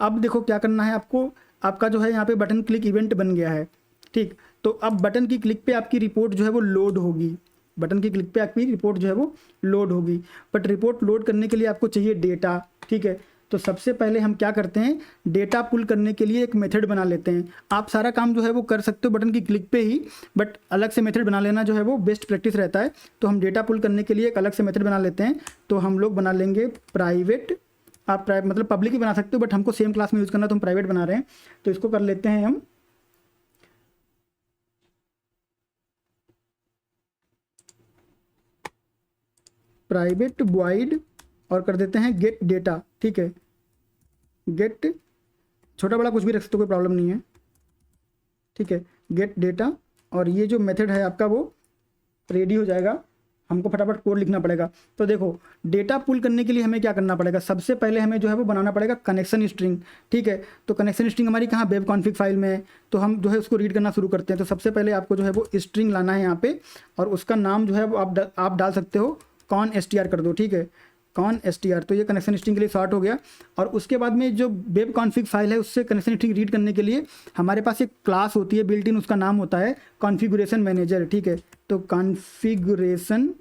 A: अब देखो क्या करना है आपको, आपका जो है यहाँ पे बटन क्लिक इवेंट बन गया है, ठीक। तो अब बटन की क्लिक पे आपकी रिपोर्ट जो है वो लोड होगी, बटन की क्लिक पे आपकी रिपोर्ट जो है वो लोड होगी। बट रिपोर्ट लोड करने के लिए आपको चाहिए डेटा, ठीक है। तो सबसे पहले हम क्या करते हैं, डेटा पुल करने के लिए एक मेथड बना लेते हैं। आप सारा काम जो है वो कर सकते हो बटन की क्लिक पे ही, बट अलग से मेथड बना लेना जो है वो बेस्ट प्रैक्टिस रहता है। तो हम डेटा पुल करने के लिए एक अलग से मेथड बना लेते हैं। तो हम लोग बना लेंगे प्राइवेट, आप मतलब पब्लिक ही बना सकते हो, बट हमको सेम क्लास में यूज़ करना तो हम प्राइवेट बना रहे हैं। तो इसको कर लेते हैं हम प्राइवेट वॉइड, और कर देते हैं गेट डेटा, ठीक है। गेट छोटा बड़ा कुछ भी रख सकते हो, कोई प्रॉब्लम नहीं है, ठीक है। गेट डेटा, और ये जो मेथड है आपका वो रेडी हो जाएगा। हमको फटाफट कोड लिखना पड़ेगा। तो देखो डेटा पुल करने के लिए हमें क्या करना पड़ेगा, सबसे पहले हमें जो है वो बनाना पड़ेगा कनेक्शन स्ट्रिंग, ठीक है। तो कनेक्शन स्ट्रिंग हमारी कहाँ वेब कॉन्फ़िग फाइल में है, तो हम जो है उसको रीड करना शुरू करते हैं। तो सबसे पहले आपको जो है वो स्ट्रिंग लाना है यहाँ पे, और उसका नाम जो है वो आप डाल सकते हो कॉन str कर दो, ठीक है, कॉन str। तो ये कनेक्शन स्ट्रिंग के लिए शॉर्ट हो गया। और उसके बाद में जो वेब कॉन्फ़िग फाइल है उससे कनेक्शन स्ट्रिंग रीड करने के लिए हमारे पास एक क्लास होती है बिल्ट इन, उसका नाम होता है कॉन्फ़िगरेशन मैनेजर, ठीक है। तो कॉन्फ़िगरेशन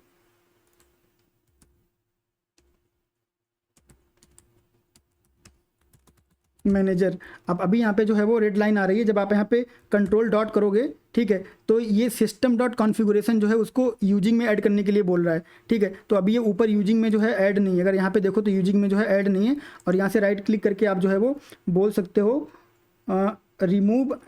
A: मैनेजर, अब अभी यहाँ पे जो है वो रेड लाइन आ रही है जब आप यहाँ पे कंट्रोल डॉट करोगे, ठीक है। तो ये सिस्टम डॉट कॉन्फ़िगरेशन जो है उसको यूजिंग में ऐड करने के लिए बोल रहा है, ठीक है। तो अभी ये ऊपर यूजिंग में जो है ऐड नहीं है, अगर यहाँ पे देखो तो यूजिंग में जो है ऐड नहीं है। और यहाँ से राइट क्लिक करके आप जो है वो बोल सकते हो रिमूव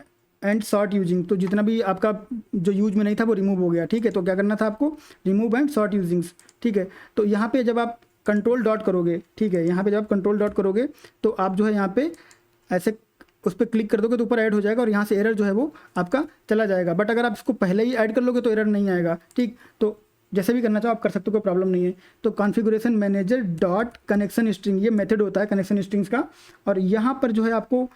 A: एंड शॉर्ट यूजिंग। तो जितना भी आपका जो यूज में नहीं था वो रिमूव हो गया, ठीक है। तो क्या करना था आपको, रिमूव एंड शॉर्ट यूजिंग्स, ठीक है। तो यहाँ पे जब आप कंट्रोल डॉट करोगे, ठीक है, यहाँ पे जब आप कंट्रोल डॉट करोगे तो आप जो है यहाँ पे ऐसे उस पर क्लिक कर दोगे तो ऊपर ऐड हो जाएगा, और यहाँ से एरर जो है वो आपका चला जाएगा। बट अगर आप इसको पहले ही ऐड कर लोगे तो एरर नहीं आएगा, ठीक। तो जैसे भी करना चाहो आप कर सकते हो, कोई प्रॉब्लम नहीं है। तो configuration manager dot connection string, ये मेथड होता है कनेक्शन स्ट्रिंग्स का। और यहाँ पर जो है आपको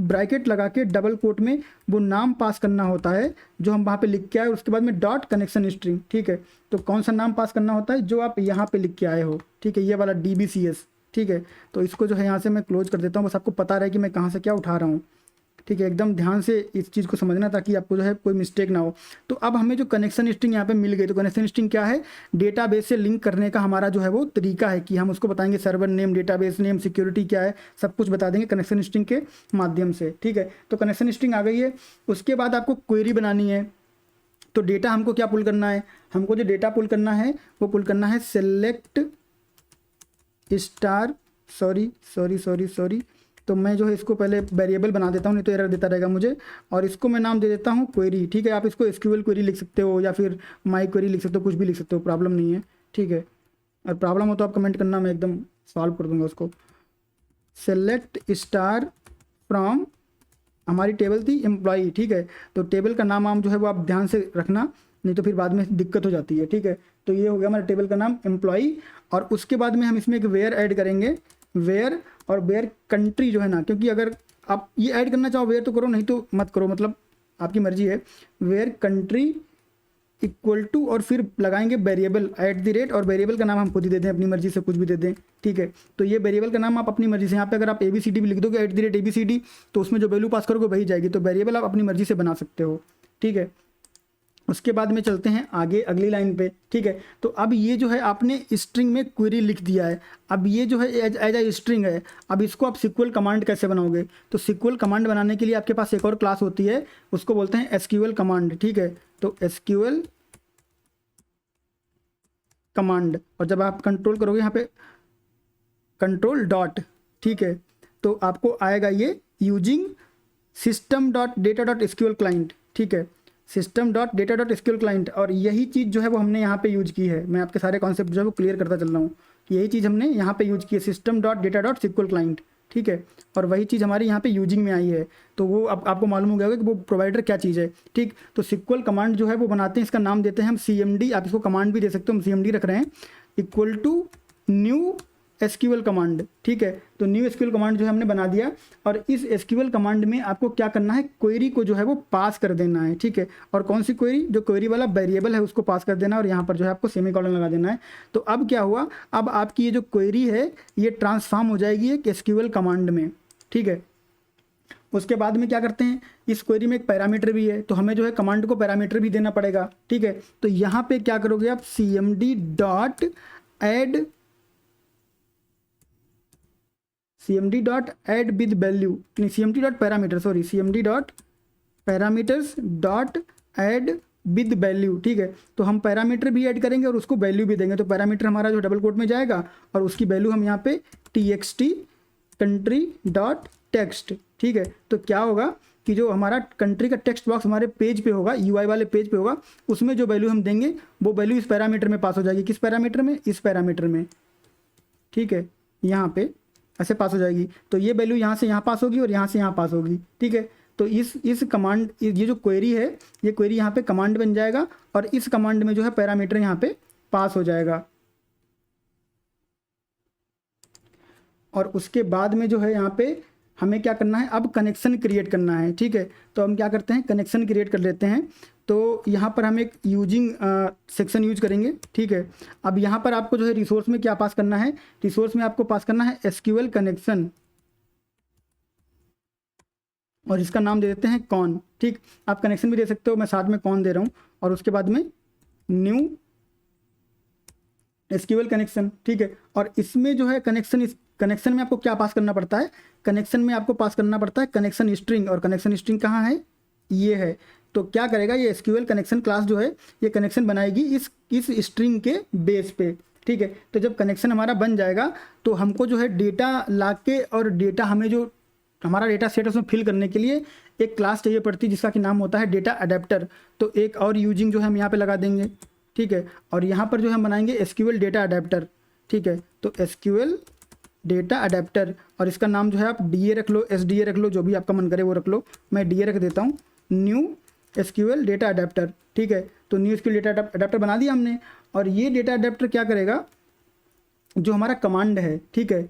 A: ब्रैकेट लगा के डबल कोट में वो नाम पास करना होता है जो हम वहाँ पे लिख के आए, उसके बाद में डॉट कनेक्शन स्ट्रिंग, ठीक है। तो कौन सा नाम पास करना होता है, जो आप यहाँ पे लिख के आए हो, ठीक है, ये वाला DBCS, ठीक है। तो इसको जो है यहाँ से मैं क्लोज कर देता हूँ, बस आपको पता रहे कि मैं कहाँ से क्या उठा रहा हूँ, ठीक है। एकदम ध्यान से इस चीज़ को समझना ताकि आपको जो है कोई मिस्टेक ना हो। तो अब हमें जो कनेक्शन स्ट्रिंग यहाँ पे मिल गई, तो कनेक्शन स्ट्रिंग क्या है, डेटाबेस से लिंक करने का हमारा जो है वो तरीका है कि हम उसको बताएंगे server name, database name, security क्या है, सब कुछ बता देंगे कनेक्शन स्ट्रिंग के माध्यम से, ठीक है। तो कनेक्शन स्ट्रिंग आ गई है। उसके बाद आपको क्वेरी बनानी है। तो डेटा हमको क्या पुल करना है, हमको जो डेटा पुल करना है वो पुल करना है सेलेक्ट स्टार, सॉरी, तो मैं जो है इसको पहले वेरिएबल बना देता हूँ, नहीं तो एरर देता रहेगा मुझे। और इसको मैं नाम दे देता हूँ क्वेरी, ठीक है। आप इसको SQL क्वेरी लिख सकते हो या फिर माई क्वेरी लिख सकते हो, कुछ भी लिख सकते हो, प्रॉब्लम नहीं है, ठीक है। और प्रॉब्लम हो तो आप कमेंट करना, मैं एकदम सॉल्व कर दूंगा उसको। सेलेक्ट स्टार फ्रॉम हमारी टेबल थी एम्प्लॉई, ठीक है। तो टेबल का नाम जो है वो आप ध्यान से रखना, नहीं तो फिर बाद में दिक्कत हो जाती है, ठीक है। तो ये हो गया हमारे टेबल का नाम एम्प्लॉई, और उसके बाद में हम इसमें एक वेयर ऐड करेंगे, वेयर, और वेयर कंट्री जो है ना, क्योंकि अगर आप ये ऐड करना चाहो वेयर तो करो, नहीं तो मत करो, मतलब आपकी मर्जी है। वेयर कंट्री इक्वल टू, और फिर लगाएंगे वेरिएबल @ और वेरिएबल का नाम हम खुद ही दे दें, अपनी मर्जी से कुछ भी दे दें, ठीक है। तो ये वेरिएबल का नाम आप अपनी मर्जी से, यहाँ पे अगर आप ABCD भी लिख दोगे @ABCD, तो उसमें जो वैल्यू पास करोगे वही जाएगी। तो वेरिएबल आप अपनी मर्जी से बना सकते हो, ठीक है। उसके बाद में चलते हैं आगे अगली लाइन पे, ठीक है। तो अब ये जो है आपने स्ट्रिंग में क्वेरी लिख दिया है, अब ये जो है एज ए स्ट्रिंग है, अब इसको आप SQL कमांड कैसे बनाओगे? तो SQL कमांड बनाने के लिए आपके पास एक और क्लास होती है, उसको बोलते हैं SQL कमांड, ठीक है। तो SQL कमांड, और जब आप कंट्रोल करोगे यहाँ पे कंट्रोल डॉट, ठीक है, तो आपको आएगा ये यूजिंग system.data.sql क्लाइंट, ठीक है, system.data.sql क्लाइंट। और यही चीज़ जो है वो हमने यहाँ पे यूज की है, मैं आपके सारे कॉन्सेप्ट जो है वो क्लियर करता चल रहा हूँ, यही चीज़ हमने यहाँ पे यूज की है, system.data.sql क्लाइंट, ठीक है। और वही चीज़ हमारे यहाँ पे यूजिंग में आई है, तो वो अब आपको मालूम हो गया होगा कि वो प्रोवाइडर क्या चीज़ है, ठीक। तो SQL कमांड जो है वो बनाते हैं, इसका नाम देते हैं हम CMD, आप इसको कमांड भी दे सकते हो, हम CMD रख रहे हैं, equal to new SQL command, ठीक है। तो न्यू SQL कमांड जो है हमने बना दिया, और इस SQL कमांड में आपको क्या करना है, क्वेरी को जो है वो पास कर देना है, ठीक है। और कौन सी क्वेरी? जो क्वेरी वाला वेरिएबल है उसको पास कर देना, और यहाँ पर जो है आपको सेमीकोलन लगा देना है। तो अब क्या हुआ, अब आपकी ये जो क्वेरी है ये ट्रांसफॉर्म हो जाएगी एक SQL कमांड में, ठीक है। उसके बाद में क्या करते हैं, इस क्वेरी में एक पैरामीटर भी है, तो हमें जो है कमांड को पैरामीटर भी देना पड़ेगा, ठीक है। तो यहाँ पे क्या करोगे आप, CMD dot add with value, नहीं CMD dot parameter, sorry CMD dot parameters dot add with value, ठीक है। तो हम पैरामीटर भी ऐड करेंगे और उसको वैल्यू भी देंगे। तो पैरामीटर हमारा जो डबल कोट में जाएगा, और उसकी वैल्यू हम यहाँ पे TXT कंट्री डॉट टेक्स्ट, ठीक है। तो क्या होगा कि जो हमारा कंट्री का टेक्स्ट बॉक्स हमारे पेज पे होगा, UI वाले पेज पे होगा, उसमें जो वैल्यू हम देंगे वो वैल्यू इस पैरामीटर में पास हो जाएगी। किस पैरामीटर में? इस पैरामीटर में, ठीक है, यहाँ पे ऐसे पास हो जाएगी। तो ये वैल्यू यहाँ से यहाँ पास होगी और यहाँ से यहाँ पास होगी, ठीक है। तो इस कमांड, ये जो क्वेरी है, ये क्वेरी यहाँ पे कमांड बन जाएगा, और इस कमांड में जो है पैरामीटर यहाँ पे पास हो जाएगा। और उसके बाद में जो है यहाँ पे हमें क्या करना है, अब कनेक्शन क्रिएट करना है, ठीक है। तो हम क्या करते हैं, कनेक्शन क्रिएट कर लेते हैं। तो यहाँ पर हम एक यूजिंग सेक्शन यूज करेंगे, ठीक है। अब यहाँ पर आपको जो है रिसोर्स में क्या पास करना है, रिसोर्स में आपको पास करना है SQL कनेक्शन, और इसका नाम दे देते हैं कॉन, ठीक। आप कनेक्शन भी दे सकते हो, मैं साथ में कॉन दे रहा हूँ, और उसके बाद में न्यू SQL कनेक्शन, ठीक है। और इसमें जो है कनेक्शन, इस कनेक्शन में आपको क्या पास करना पड़ता है, कनेक्शन में आपको पास करना पड़ता है कनेक्शन स्ट्रिंग, और कनेक्शन स्ट्रिंग कहाँ है, ये है। तो क्या करेगा ये SQL कनेक्शन क्लास जो है ये कनेक्शन बनाएगी इस स्ट्रिंग के बेस पे, ठीक है। तो जब कनेक्शन हमारा बन जाएगा तो हमको जो है डेटा लाके, और डेटा हमें जो हमारा डेटा सेट है उसमें फिल करने के लिए एक क्लास चाहिए पड़ती है जिसका कि नाम होता है डेटा अडेप्टर। तो एक और यूजिंग जो है हम यहाँ पे लगा देंगे, ठीक है। और यहाँ पर जो हम बनाएंगे SQL डेटा अडेप्टर, ठीक है। तो SQL डेटा अडेप्टर, और इसका नाम जो है आप DA रख लो, SDA रख लो, जो भी आपका मन करे वो रख लो, मैं DA रख देता हूँ, न्यू SQL डेटा अडेप्टर, ठीक है। तो न्यू SQL डेटा अडेप्टर बना दिया हमने। और ये डेटा अडेप्टर क्या करेगा, जो हमारा कमांड है, ठीक है।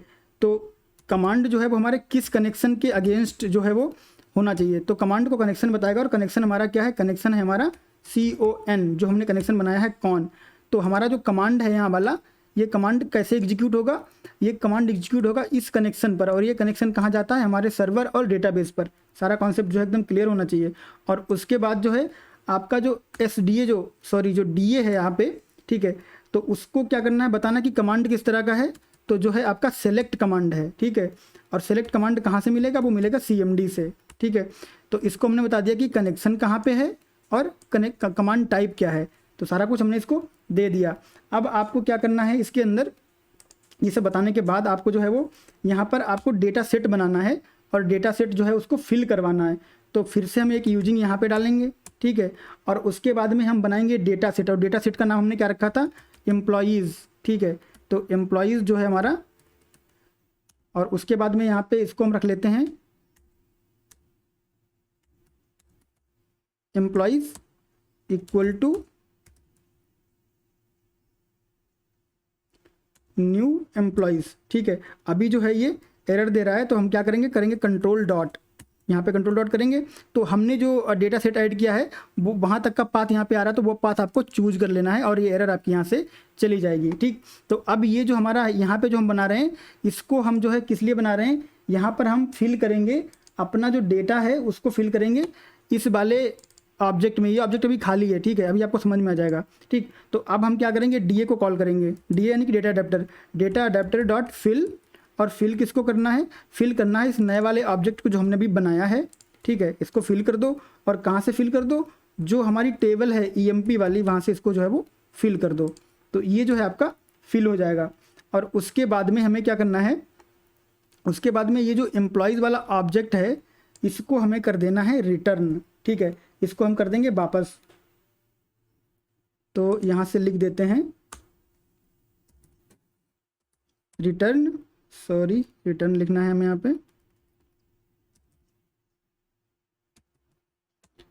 A: तो कमांड जो है वो हमारे किस कनेक्शन के अगेंस्ट जो है वो होना चाहिए, तो कमांड को कनेक्शन बताएगा, और कनेक्शन हमारा क्या है, कनेक्शन है हमारा CON, जो हमने कनेक्शन बनाया है कॉन। तो हमारा जो कमांड है यहाँ वाला, ये कमांड कैसे एग्जीक्यूट होगा, ये कमांड एग्जीक्यूट होगा इस कनेक्शन पर, और ये कनेक्शन कहाँ जाता है, हमारे सर्वर और डेटाबेस पर। सारा कॉन्सेप्ट जो है एकदम क्लियर होना चाहिए। और उसके बाद जो है आपका जो SDA जो DA है यहाँ पे, ठीक है। तो उसको क्या करना है, बताना कि कमांड किस तरह का है। तो जो है आपका सेलेक्ट कमांड है, ठीक है। और सेलेक्ट कमांड कहाँ से मिलेगा, वो मिलेगा CMD से, ठीक है। तो इसको हमने बता दिया कि कनेक्शन कहाँ पे है और कमांड टाइप क्या है, तो सारा कुछ हमने इसको दे दिया। अब आपको क्या करना है, इसके अंदर ये सब बताने के बाद आपको जो है वो यहाँ पर आपको डेटा सेट बनाना है, और डेटा सेट जो है उसको फिल करवाना है। तो फिर से हम एक यूजिंग यहाँ पे डालेंगे, ठीक है। और उसके बाद में हम बनाएंगे डेटा सेट, और डेटा सेट का नाम हमने क्या रखा था, एम्प्लॉयज़, ठीक है। तो एम्प्लॉयज़ जो है हमारा, और उसके बाद में यहाँ पे इसको हम रख लेते हैं employees equal to new employees. ठीक है, अभी जो है ये एरर दे रहा है, तो हम क्या करेंगे, करेंगे कंट्रोल डॉट, यहाँ पे कंट्रोल डॉट करेंगे। तो हमने जो डेटा सेट ऐड किया है वो वहाँ तक का पाथ यहाँ पे आ रहा है, तो वो पाथ आपको चूज कर लेना है और ये एरर आपकी यहाँ से चली जाएगी। ठीक, तो अब ये जो हमारा यहाँ पे जो हम बना रहे हैं, इसको हम जो है किस लिए बना रहे हैं, यहाँ पर हम फिल करेंगे अपना जो डेटा है उसको फिल करेंगे इस वाले ऑब्जेक्ट में। ये ऑब्जेक्ट अभी खाली है, ठीक है, अभी आपको समझ में आ जाएगा। ठीक, तो अब हम क्या करेंगे, डीए को कॉल करेंगे, डीए यानी कि डेटा अडेप्टर डॉट फिल। और फिल किसको करना है, फिल करना है इस नए वाले ऑब्जेक्ट को जो हमने अभी बनाया है। ठीक है, इसको फिल कर दो, और कहाँ से फिल कर दो, जो हमारी टेबल है ईएमपी वाली, वहाँ से इसको जो है वो फिल कर दो। तो ये जो है आपका फिल हो जाएगा। और उसके बाद में हमें क्या करना है, उसके बाद में ये जो एम्प्लॉयज़ वाला ऑब्जेक्ट है इसको हमें कर देना है रिटर्न। ठीक है, इसको हम कर देंगे वापस। तो यहाँ से लिख देते हैं रिटर्न, सॉरी रिटर्न लिखना है हमें यहाँ पे,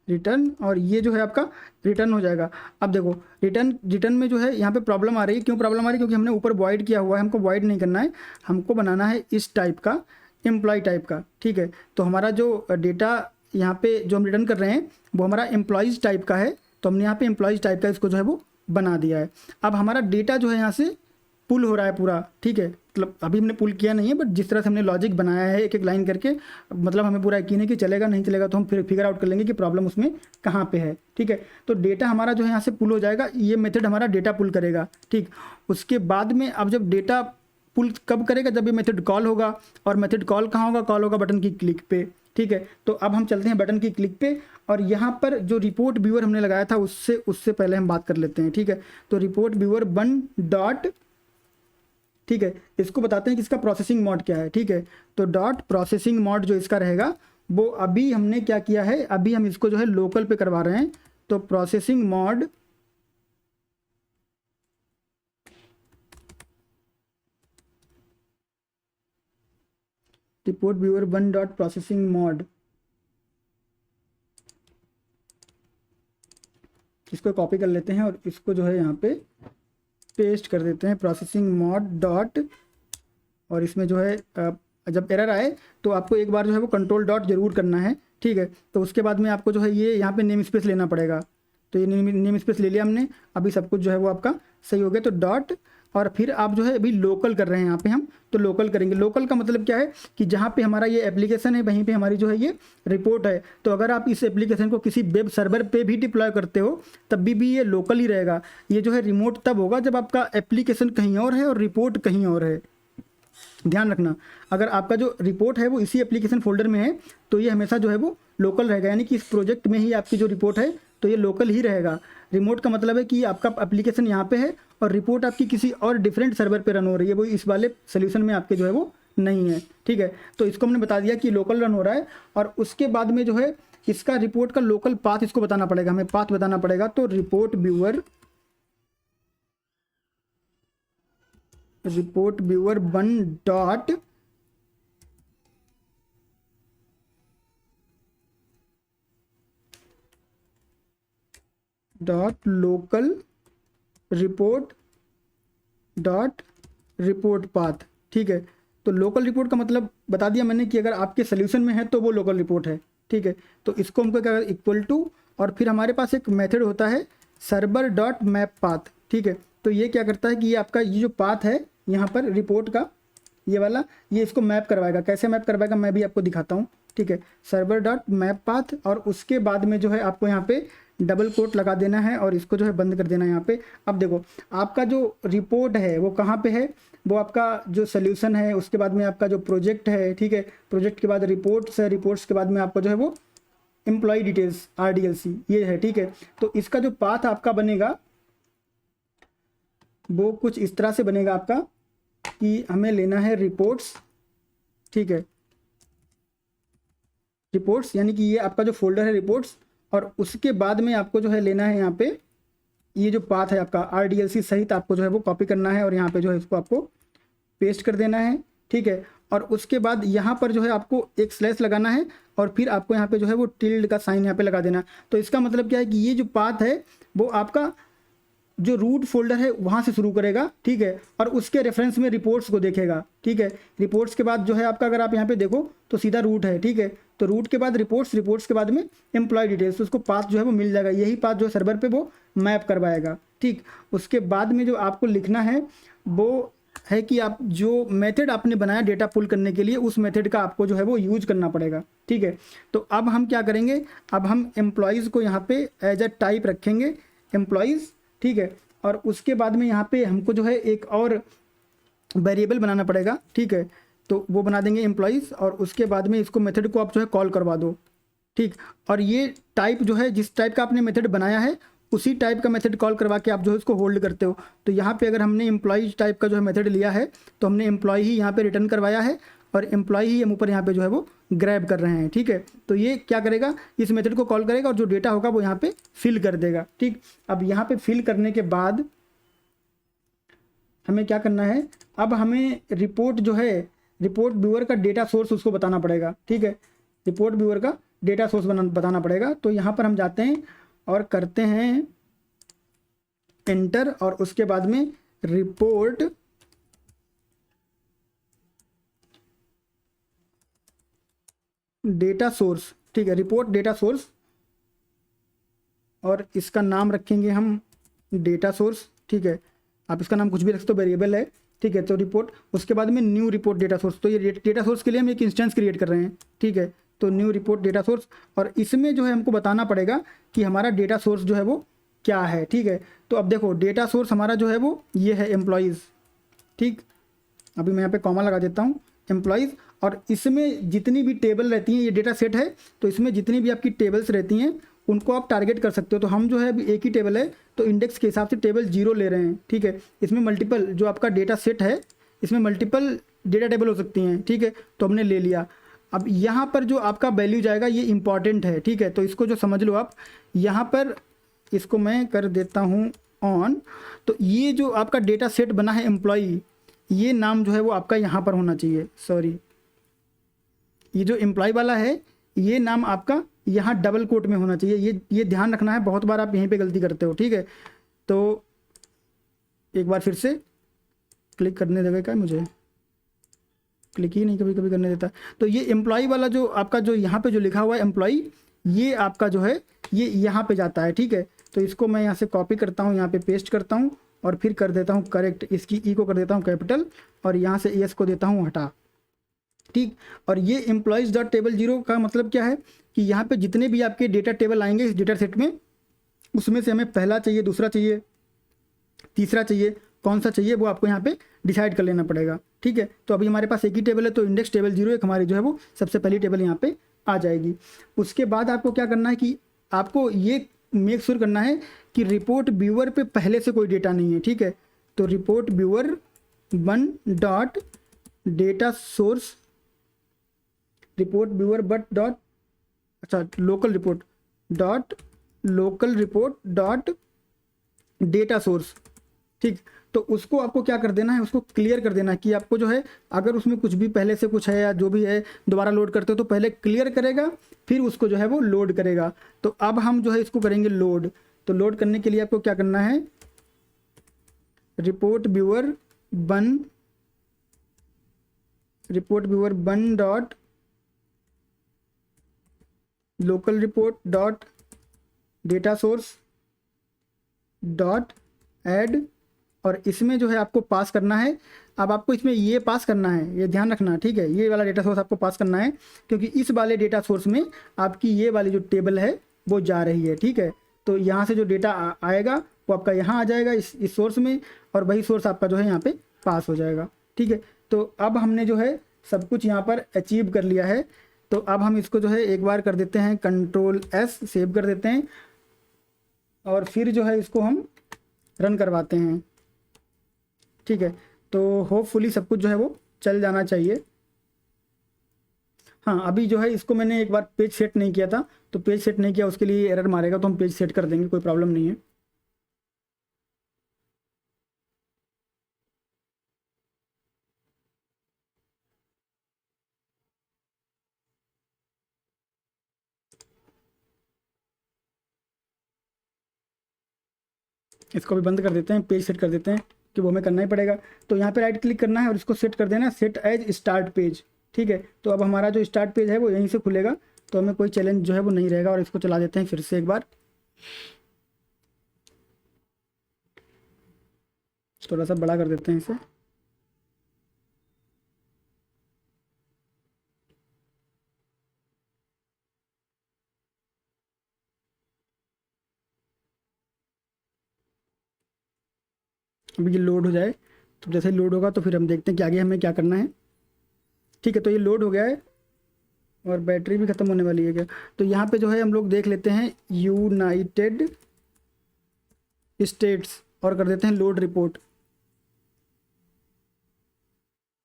A: रिटर्न, और ये जो है आपका रिटर्न हो जाएगा। अब देखो रिटर्न में जो है यहाँ पे प्रॉब्लम आ रही है। क्यों प्रॉब्लम आ रही है, क्योंकि हमने ऊपर वॉइड किया हुआ है, हमको वॉइड नहीं करना है, हमको बनाना है इस टाइप का, एम्प्लॉय टाइप का। ठीक है, तो हमारा जो डेटा यहाँ पे जो हम रिटर्न कर रहे हैं वो हमारा एम्प्लॉयज़ टाइप का है, तो हमने यहाँ पे एम्प्लॉयज़ टाइप का इसको जो है वो बना दिया है। अब हमारा डेटा जो है यहाँ से पुल हो रहा है पूरा। ठीक है, मतलब अभी हमने पुल किया नहीं है, बट जिस तरह से हमने लॉजिक बनाया है एक एक लाइन करके, मतलब हमें पूरा यकीन है कि चलेगा, नहीं चलेगा तो हम फिर फिगर आउट कर लेंगे कि प्रॉब्लम उसमें कहाँ पे है। ठीक है, तो डेटा हमारा जो है यहाँ से पुल हो जाएगा, ये मेथड हमारा डेटा पुल करेगा। ठीक, उसके बाद में अब जब डेटा पुल कब करेगा, जब ये मेथड कॉल होगा, और मेथड कॉल कहाँ होगा, कॉल होगा बटन की क्लिक पे। ठीक है, तो अब हम चलते हैं बटन की क्लिक पे, और यहाँ पर जो रिपोर्ट व्यूअर हमने लगाया था उससे पहले हम बात कर लेते हैं। ठीक है, तो रिपोर्ट व्यूअर 1 डॉट, ठीक है, इसको बताते हैं कि इसका प्रोसेसिंग मोड क्या है। ठीक है, तो डॉट प्रोसेसिंग मोड जो इसका रहेगा वो अभी हमने क्या किया है, अभी हम इसको जो है लोकल पे करवा रहे हैं। तो processing mode report viewer 1 dot processing mode, इसको कॉपी कर लेते हैं और इसको जो है यहाँ पे पेस्ट कर देते हैं, प्रोसेसिंग मोड डॉट, और इसमें जो है जब एरर आए तो आपको एक बार जो है वो कंट्रोल डॉट जरूर करना है। ठीक है, तो उसके बाद में आपको जो है ये यहाँ पे नेम स्पेस लेना पड़ेगा। तो ये नेम स्पेस ले लिया हमने, अभी सब कुछ जो है वो आपका सही हो गया। तो डॉट, और फिर आप जो है अभी लोकल कर रहे हैं यहाँ पे हम, तो लोकल करेंगे। लोकल का मतलब क्या है कि जहाँ पे हमारा ये एप्लीकेशन है वहीं पे हमारी जो है ये रिपोर्ट है। तो अगर आप इस एप्लीकेशन को किसी वेब सर्वर पे भी डिप्लॉय करते हो तब भी ये लोकल ही रहेगा। ये जो है रिमोट तब होगा जब आपका एप्लीकेशन कहीं और है और रिपोर्ट कहीं और है। ध्यान रखना, अगर आपका जो रिपोर्ट है वो इसी एप्लीकेशन फोल्डर में है तो ये हमेशा जो है वो लोकल रहेगा, यानी कि इस प्रोजेक्ट में ही आपकी जो रिपोर्ट है तो ये लोकल ही रहेगा। रिमोट का मतलब है कि आपका एप्लीकेशन यहाँ पे है और रिपोर्ट आपकी किसी और डिफरेंट सर्वर पे रन हो रही है, वो इस वाले सोल्यूशन में आपके जो है वो नहीं है। ठीक है, तो इसको हमने बता दिया कि लोकल रन हो रहा है। और उसके बाद में जो है इसका रिपोर्ट का लोकल पाथ इसको बताना पड़ेगा, हमें पाथ बताना पड़ेगा। तो report viewer 1 dot local report dot report path. ठीक है, तो लोकल रिपोर्ट का मतलब बता दिया मैंने कि अगर आपके सोल्यूशन में है तो वो लोकल रिपोर्ट है। ठीक है, तो इसको हमको क्या इक्वल टू, और फिर हमारे पास एक मेथड होता है सर्वर डॉट मैप पाथ। ठीक है, तो ये क्या करता है कि ये आपका ये जो पाथ है यहाँ पर रिपोर्ट का ये वाला, ये इसको मैप करवाएगा। कैसे मैप करवाएगा मैं भी आपको दिखाता हूँ। ठीक है, सर्वर डॉट मैप पाथ, और उसके बाद में जो है आपको यहाँ पे डबल कोट लगा देना है और इसको जो है बंद कर देना है यहाँ पे। अब देखो आपका जो रिपोर्ट है वो कहाँ पे है, वो आपका जो सोल्यूशन है, उसके बाद में आपका जो प्रोजेक्ट है। ठीक है, प्रोजेक्ट के बाद रिपोर्ट्स है, रिपोर्ट्स के बाद में आपका जो है वो एम्प्लॉय डिटेल्स RDLC ये है। ठीक है, तो इसका जो पाथ आपका बनेगा वो कुछ इस तरह से बनेगा आपका कि हमें लेना है रिपोर्ट्स। ठीक है, रिपोर्ट्स यानी कि ये आपका जो फोल्डर है रिपोर्ट्स, और उसके बाद में आपको जो है लेना है यहाँ पे ये जो पाथ है आपका RDLC सहित आपको जो है वो कॉपी करना है और यहाँ पे जो है इसको आपको पेस्ट कर देना है। ठीक है। और उसके बाद यहाँ पर जो है आपको एक स्लैश लगाना है और फिर आपको यहाँ पे जो है वो टिल्ड का साइन यहाँ पे लगा देना। तो इसका मतलब क्या है कि ये जो पाथ है वो आपका जो रूट फोल्डर है वहाँ से शुरू करेगा, ठीक है, और उसके रेफरेंस में रिपोर्ट्स को देखेगा, ठीक है। रिपोर्ट्स के बाद जो है आपका, अगर आप यहाँ पे देखो तो सीधा रूट है, ठीक है। तो रूट के बाद रिपोर्ट्स, रिपोर्ट्स के बाद में एम्प्लॉय डिटेल्स, तो उसको पाथ जो है वो मिल जाएगा, यही पाथ जो सर्वर पे वो मैप करवाएगा, ठीक। उसके बाद में जो आपको लिखना है वो है कि आप जो मेथड आपने बनाया डेटा पुल करने के लिए, उस मेथड का आपको जो है वो यूज करना पड़ेगा, ठीक है। तो अब हम क्या करेंगे, अब हम एम्प्लॉयज़ को यहाँ पे एज अ टाइप रखेंगे एम्प्लॉयज़, ठीक है। और उसके बाद में यहाँ पे हमको जो है एक और वेरिएबल बनाना पड़ेगा, ठीक है। तो वो बना देंगे एम्प्लॉयज़ और उसके बाद में इसको मेथड को आप जो है कॉल करवा दो, ठीक। और ये टाइप जो है, जिस टाइप का आपने मेथड बनाया है उसी टाइप का मेथड कॉल करवा के आप जो है उसको होल्ड करते हो। तो यहाँ पे अगर हमने एम्प्लॉयज टाइप का जो है मेथड लिया है तो हमने एम्प्लॉय ही यहाँ पे रिटर्न करवाया है और एम्प्लॉय ही हम ऊपर यहाँ पे जो है वो ग्रैब कर रहे हैं, ठीक है। तो ये क्या करेगा, इस मेथड को कॉल करेगा और जो डेटा होगा वो यहाँ पे फिल कर देगा, ठीक। अब यहाँ पे फिल करने के बाद हमें क्या करना है, अब हमें रिपोर्ट जो है, रिपोर्ट व्यूअर का डेटा सोर्स उसको बताना पड़ेगा, ठीक है। रिपोर्ट व्यूअर का डेटा सोर्स बताना पड़ेगा। तो यहाँ पर हम जाते हैं और करते हैं एंटर और उसके बाद में रिपोर्ट डेटा सोर्स, ठीक है, रिपोर्ट डेटा सोर्स, और इसका नाम रखेंगे हम डेटा सोर्स, ठीक है। आप इसका नाम कुछ भी रख सकते हो, वेरिएबल है, ठीक है। तो रिपोर्ट, उसके बाद में न्यू रिपोर्ट डेटा सोर्स, तो ये डेटा सोर्स के लिए हम एक इंस्टेंस क्रिएट कर रहे हैं, ठीक है। तो न्यू रिपोर्ट डेटा सोर्स, और इसमें जो है हमको बताना पड़ेगा कि हमारा डेटा सोर्स जो है वो क्या है, ठीक है। तो अब देखो डेटा सोर्स हमारा जो है वो ये है एम्प्लॉयज़, ठीक। अभी मैं यहाँ पे कॉमा लगा देता हूँ एम्प्लॉयज़, और इसमें जितनी भी टेबल रहती हैं, ये डेटा सेट है तो इसमें जितनी भी आपकी टेबल्स रहती हैं उनको आप टारगेट कर सकते हो। तो हम जो है अभी एक ही टेबल है तो इंडेक्स के हिसाब से टेबल 0 ले रहे हैं, ठीक है। इसमें मल्टीपल जो आपका डेटा सेट है इसमें मल्टीपल डेटा टेबल हो सकती हैं, ठीक है। तो हमने ले लिया। अब यहाँ पर जो आपका वैल्यू जाएगा ये इंपॉर्टेंट है, ठीक है। तो इसको जो समझ लो आप, यहाँ पर इसको मैं कर देता हूँ ऑन। तो ये जो आपका डेटा सेट बना है एम्प्लॉय, ये नाम जो है वो आपका यहाँ पर होना चाहिए, सॉरी, ये जो एम्प्लॉय वाला है ये नाम आपका यहाँ डबल कोट में होना चाहिए। ये ध्यान रखना है, बहुत बार आप यहीं पे गलती करते हो, ठीक है। तो एक बार फिर से क्लिक करने देगा क्या, मुझे क्लिक ही नहीं कभी कभी करने देता। तो ये एम्प्लॉय वाला जो आपका जो यहाँ पे जो लिखा हुआ है एम्प्लॉय, ये आपका जो है ये यहाँ पे जाता है, ठीक है। तो इसको मैं यहाँ से कॉपी करता हूँ, यहाँ पे पेस्ट करता हूँ और फिर कर देता हूँ करेक्ट, इसकी ई को कर देता हूँ कैपिटल और यहाँ से एस को देता हूँ हटा, ठीक। और ये एम्प्लॉयज़ डॉट टेबल 0 का मतलब क्या है कि यहाँ पे जितने भी आपके डेटा टेबल आएंगे इस डेटा सेट में, उसमें से हमें पहला चाहिए, दूसरा चाहिए, तीसरा चाहिए, कौन सा चाहिए वो आपको यहाँ पे डिसाइड कर लेना पड़ेगा, ठीक है। तो अभी हमारे पास एक ही टेबल है तो इंडेक्स टेबल 0 एक हमारी जो है वो सबसे पहली टेबल यहाँ पे आ जाएगी। उसके बाद आपको क्या करना है कि आपको ये मेक श्योर करना है कि रिपोर्ट व्यूअर पे पहले से कोई डेटा नहीं है, ठीक है। तो report viewer 1 dot data source, report viewer but dot, अच्छा local report dot data source, ठीक। तो उसको आपको क्या कर देना है, उसको क्लियर कर देना है कि आपको जो है अगर उसमें कुछ भी पहले से कुछ है या जो भी है दोबारा लोड करते हो तो पहले क्लियर करेगा फिर उसको जो है वो लोड करेगा। तो अब हम जो है इसको करेंगे लोड। तो लोड करने के लिए आपको क्या करना है, report viewer 1 dot local report dot data source dot add, और इसमें जो है आपको पास करना है। अब आपको इसमें ये पास करना है, ये ध्यान रखना, ठीक है। ये वाला डेटा सोर्स आपको पास करना है क्योंकि इस वाले डेटा सोर्स में आपकी ये वाली जो टेबल है वो जा रही है, ठीक है। तो यहाँ से जो डेटा आएगा वो आपका यहाँ आ जाएगा इस सोर्स में, और वही सोर्स आपका जो है यहाँ पे पास हो जाएगा, ठीक है। तो अब हमने जो है सब कुछ यहाँ पर अचीव कर लिया है। तो अब हम इसको जो है एक बार कर देते हैं Ctrl+S, सेव कर देते हैं और फिर जो है इसको हम रन करवाते हैं, ठीक है। तो होपफुली सब कुछ जो है वो चल जाना चाहिए। हाँ, अभी जो है इसको मैंने एक बार पेज सेट नहीं किया था तो पेज सेट नहीं किया, उसके लिए एरर मारेगा, तो हम पेज सेट कर देंगे, कोई प्रॉब्लम नहीं है। इसको भी बंद कर देते हैं, पेज सेट कर देते हैं कि वो हमें करना ही पड़ेगा। तो यहाँ पे राइट क्लिक करना है और इसको सेट कर देना है, सेट एज स्टार्ट पेज। ठीक है, तो अब हमारा जो स्टार्ट पेज है वो यहीं से खुलेगा, तो हमें कोई चैलेंज जो है वो नहीं रहेगा। और इसको चला देते हैं फिर से एक बार, थोड़ा सा बड़ा कर देते हैं इसे। अभी ये लोड हो जाए, तो जैसे लोड होगा तो फिर हम देखते हैं कि आगे हमें क्या करना है। ठीक है, तो ये लोड हो गया है और बैटरी भी ख़त्म होने वाली है क्या। तो यहाँ पे जो है हम लोग देख लेते हैं यूनाइटेड स्टेट्स और कर देते हैं लोड रिपोर्ट।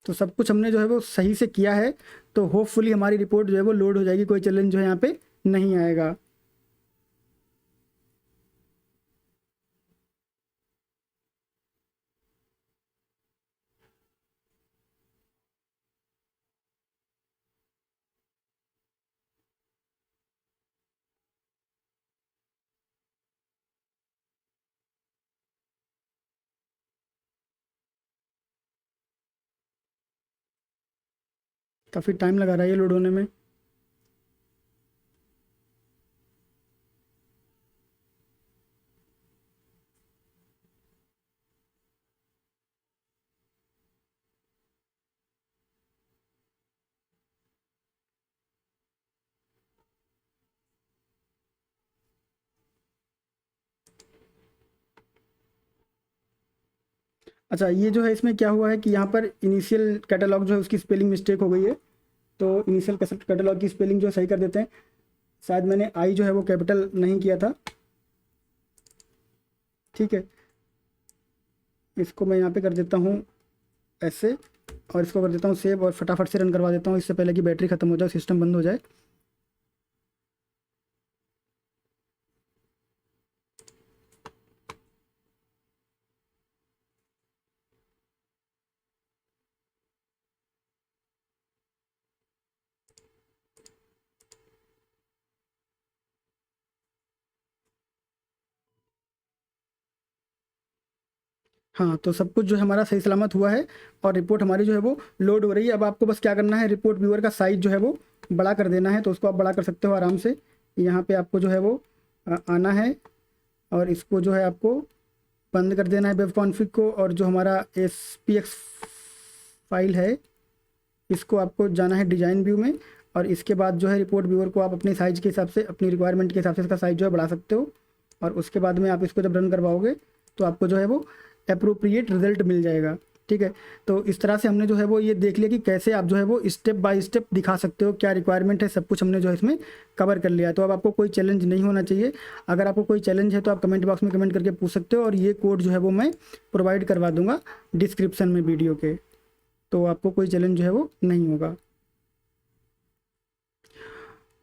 A: तो सब कुछ हमने जो है वो सही से किया है, तो होपफुली हमारी रिपोर्ट जो है वो लोड हो जाएगी, कोई चैलेंज जो है यहाँ पे नहीं आएगा। काफ़ी टाइम लगा रहा है ये लोड होने में। अच्छा, ये जो है इसमें क्या हुआ है कि यहाँ पर इनिशियल कैटलॉग जो है उसकी स्पेलिंग मिस्टेक हो गई है, तो इनिशियल कैटलॉग की स्पेलिंग जो है सही कर देते हैं। शायद मैंने आई जो है वो कैपिटल नहीं किया था। ठीक है, इसको मैं यहाँ पे कर देता हूँ ऐसे, और इसको कर देता हूँ सेव, और फटाफट से रन करवा देता हूँ इससे पहले कि बैटरी ख़त्म हो जाए, सिस्टम बंद हो जाए। हाँ, तो सब कुछ जो है हमारा सही सलामत हुआ है और रिपोर्ट हमारी जो है वो लोड हो रही है। अब आपको बस क्या करना है, रिपोर्ट व्यूअर का साइज जो है वो बड़ा कर देना है। तो उसको आप बड़ा कर सकते हो आराम से। यहाँ पे आपको जो है वो आना है और इसको जो है आपको बंद कर देना है वेब कॉन्फ़िग को, और जो हमारा SPX फाइल है इसको आपको जाना है डिज़ाइन व्यू में, और इसके बाद जो है रिपोर्ट व्यूअर को आप अपने साइज़ के हिसाब से, अपनी रिक्वायरमेंट के हिसाब से इसका साइज़ जो है बढ़ा सकते हो। और उसके बाद में आप इसको जब रन करवाओगे तो आपको जो है वो अप्रोप्रिएट रिजल्ट मिल जाएगा। ठीक है, तो इस तरह से हमने जो है वो ये देख लिया कि कैसे आप जो है वो स्टेप बाय स्टेप दिखा सकते हो, क्या रिक्वायरमेंट है, सब कुछ हमने जो है इसमें कवर कर लिया है। तो अब आपको कोई चैलेंज नहीं होना चाहिए। अगर आपको कोई चैलेंज है तो आप कमेंट बॉक्स में कमेंट करके पूछ सकते हो, और ये कोड जो है वो मैं प्रोवाइड करवा दूंगा डिस्क्रिप्शन में वीडियो के, तो आपको कोई चैलेंज जो है वो नहीं होगा।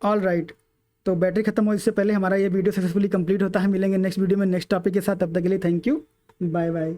A: ऑल राइट, तो बैटरी खत्म हो इससे पहले हमारा ये वीडियो सक्सेसफुली कंप्लीट होता है। मिलेंगे नेक्स्ट वीडियो में नेक्स्ट टॉपिक के साथ, तब तक के लिए थैंक यू, बाय बाय।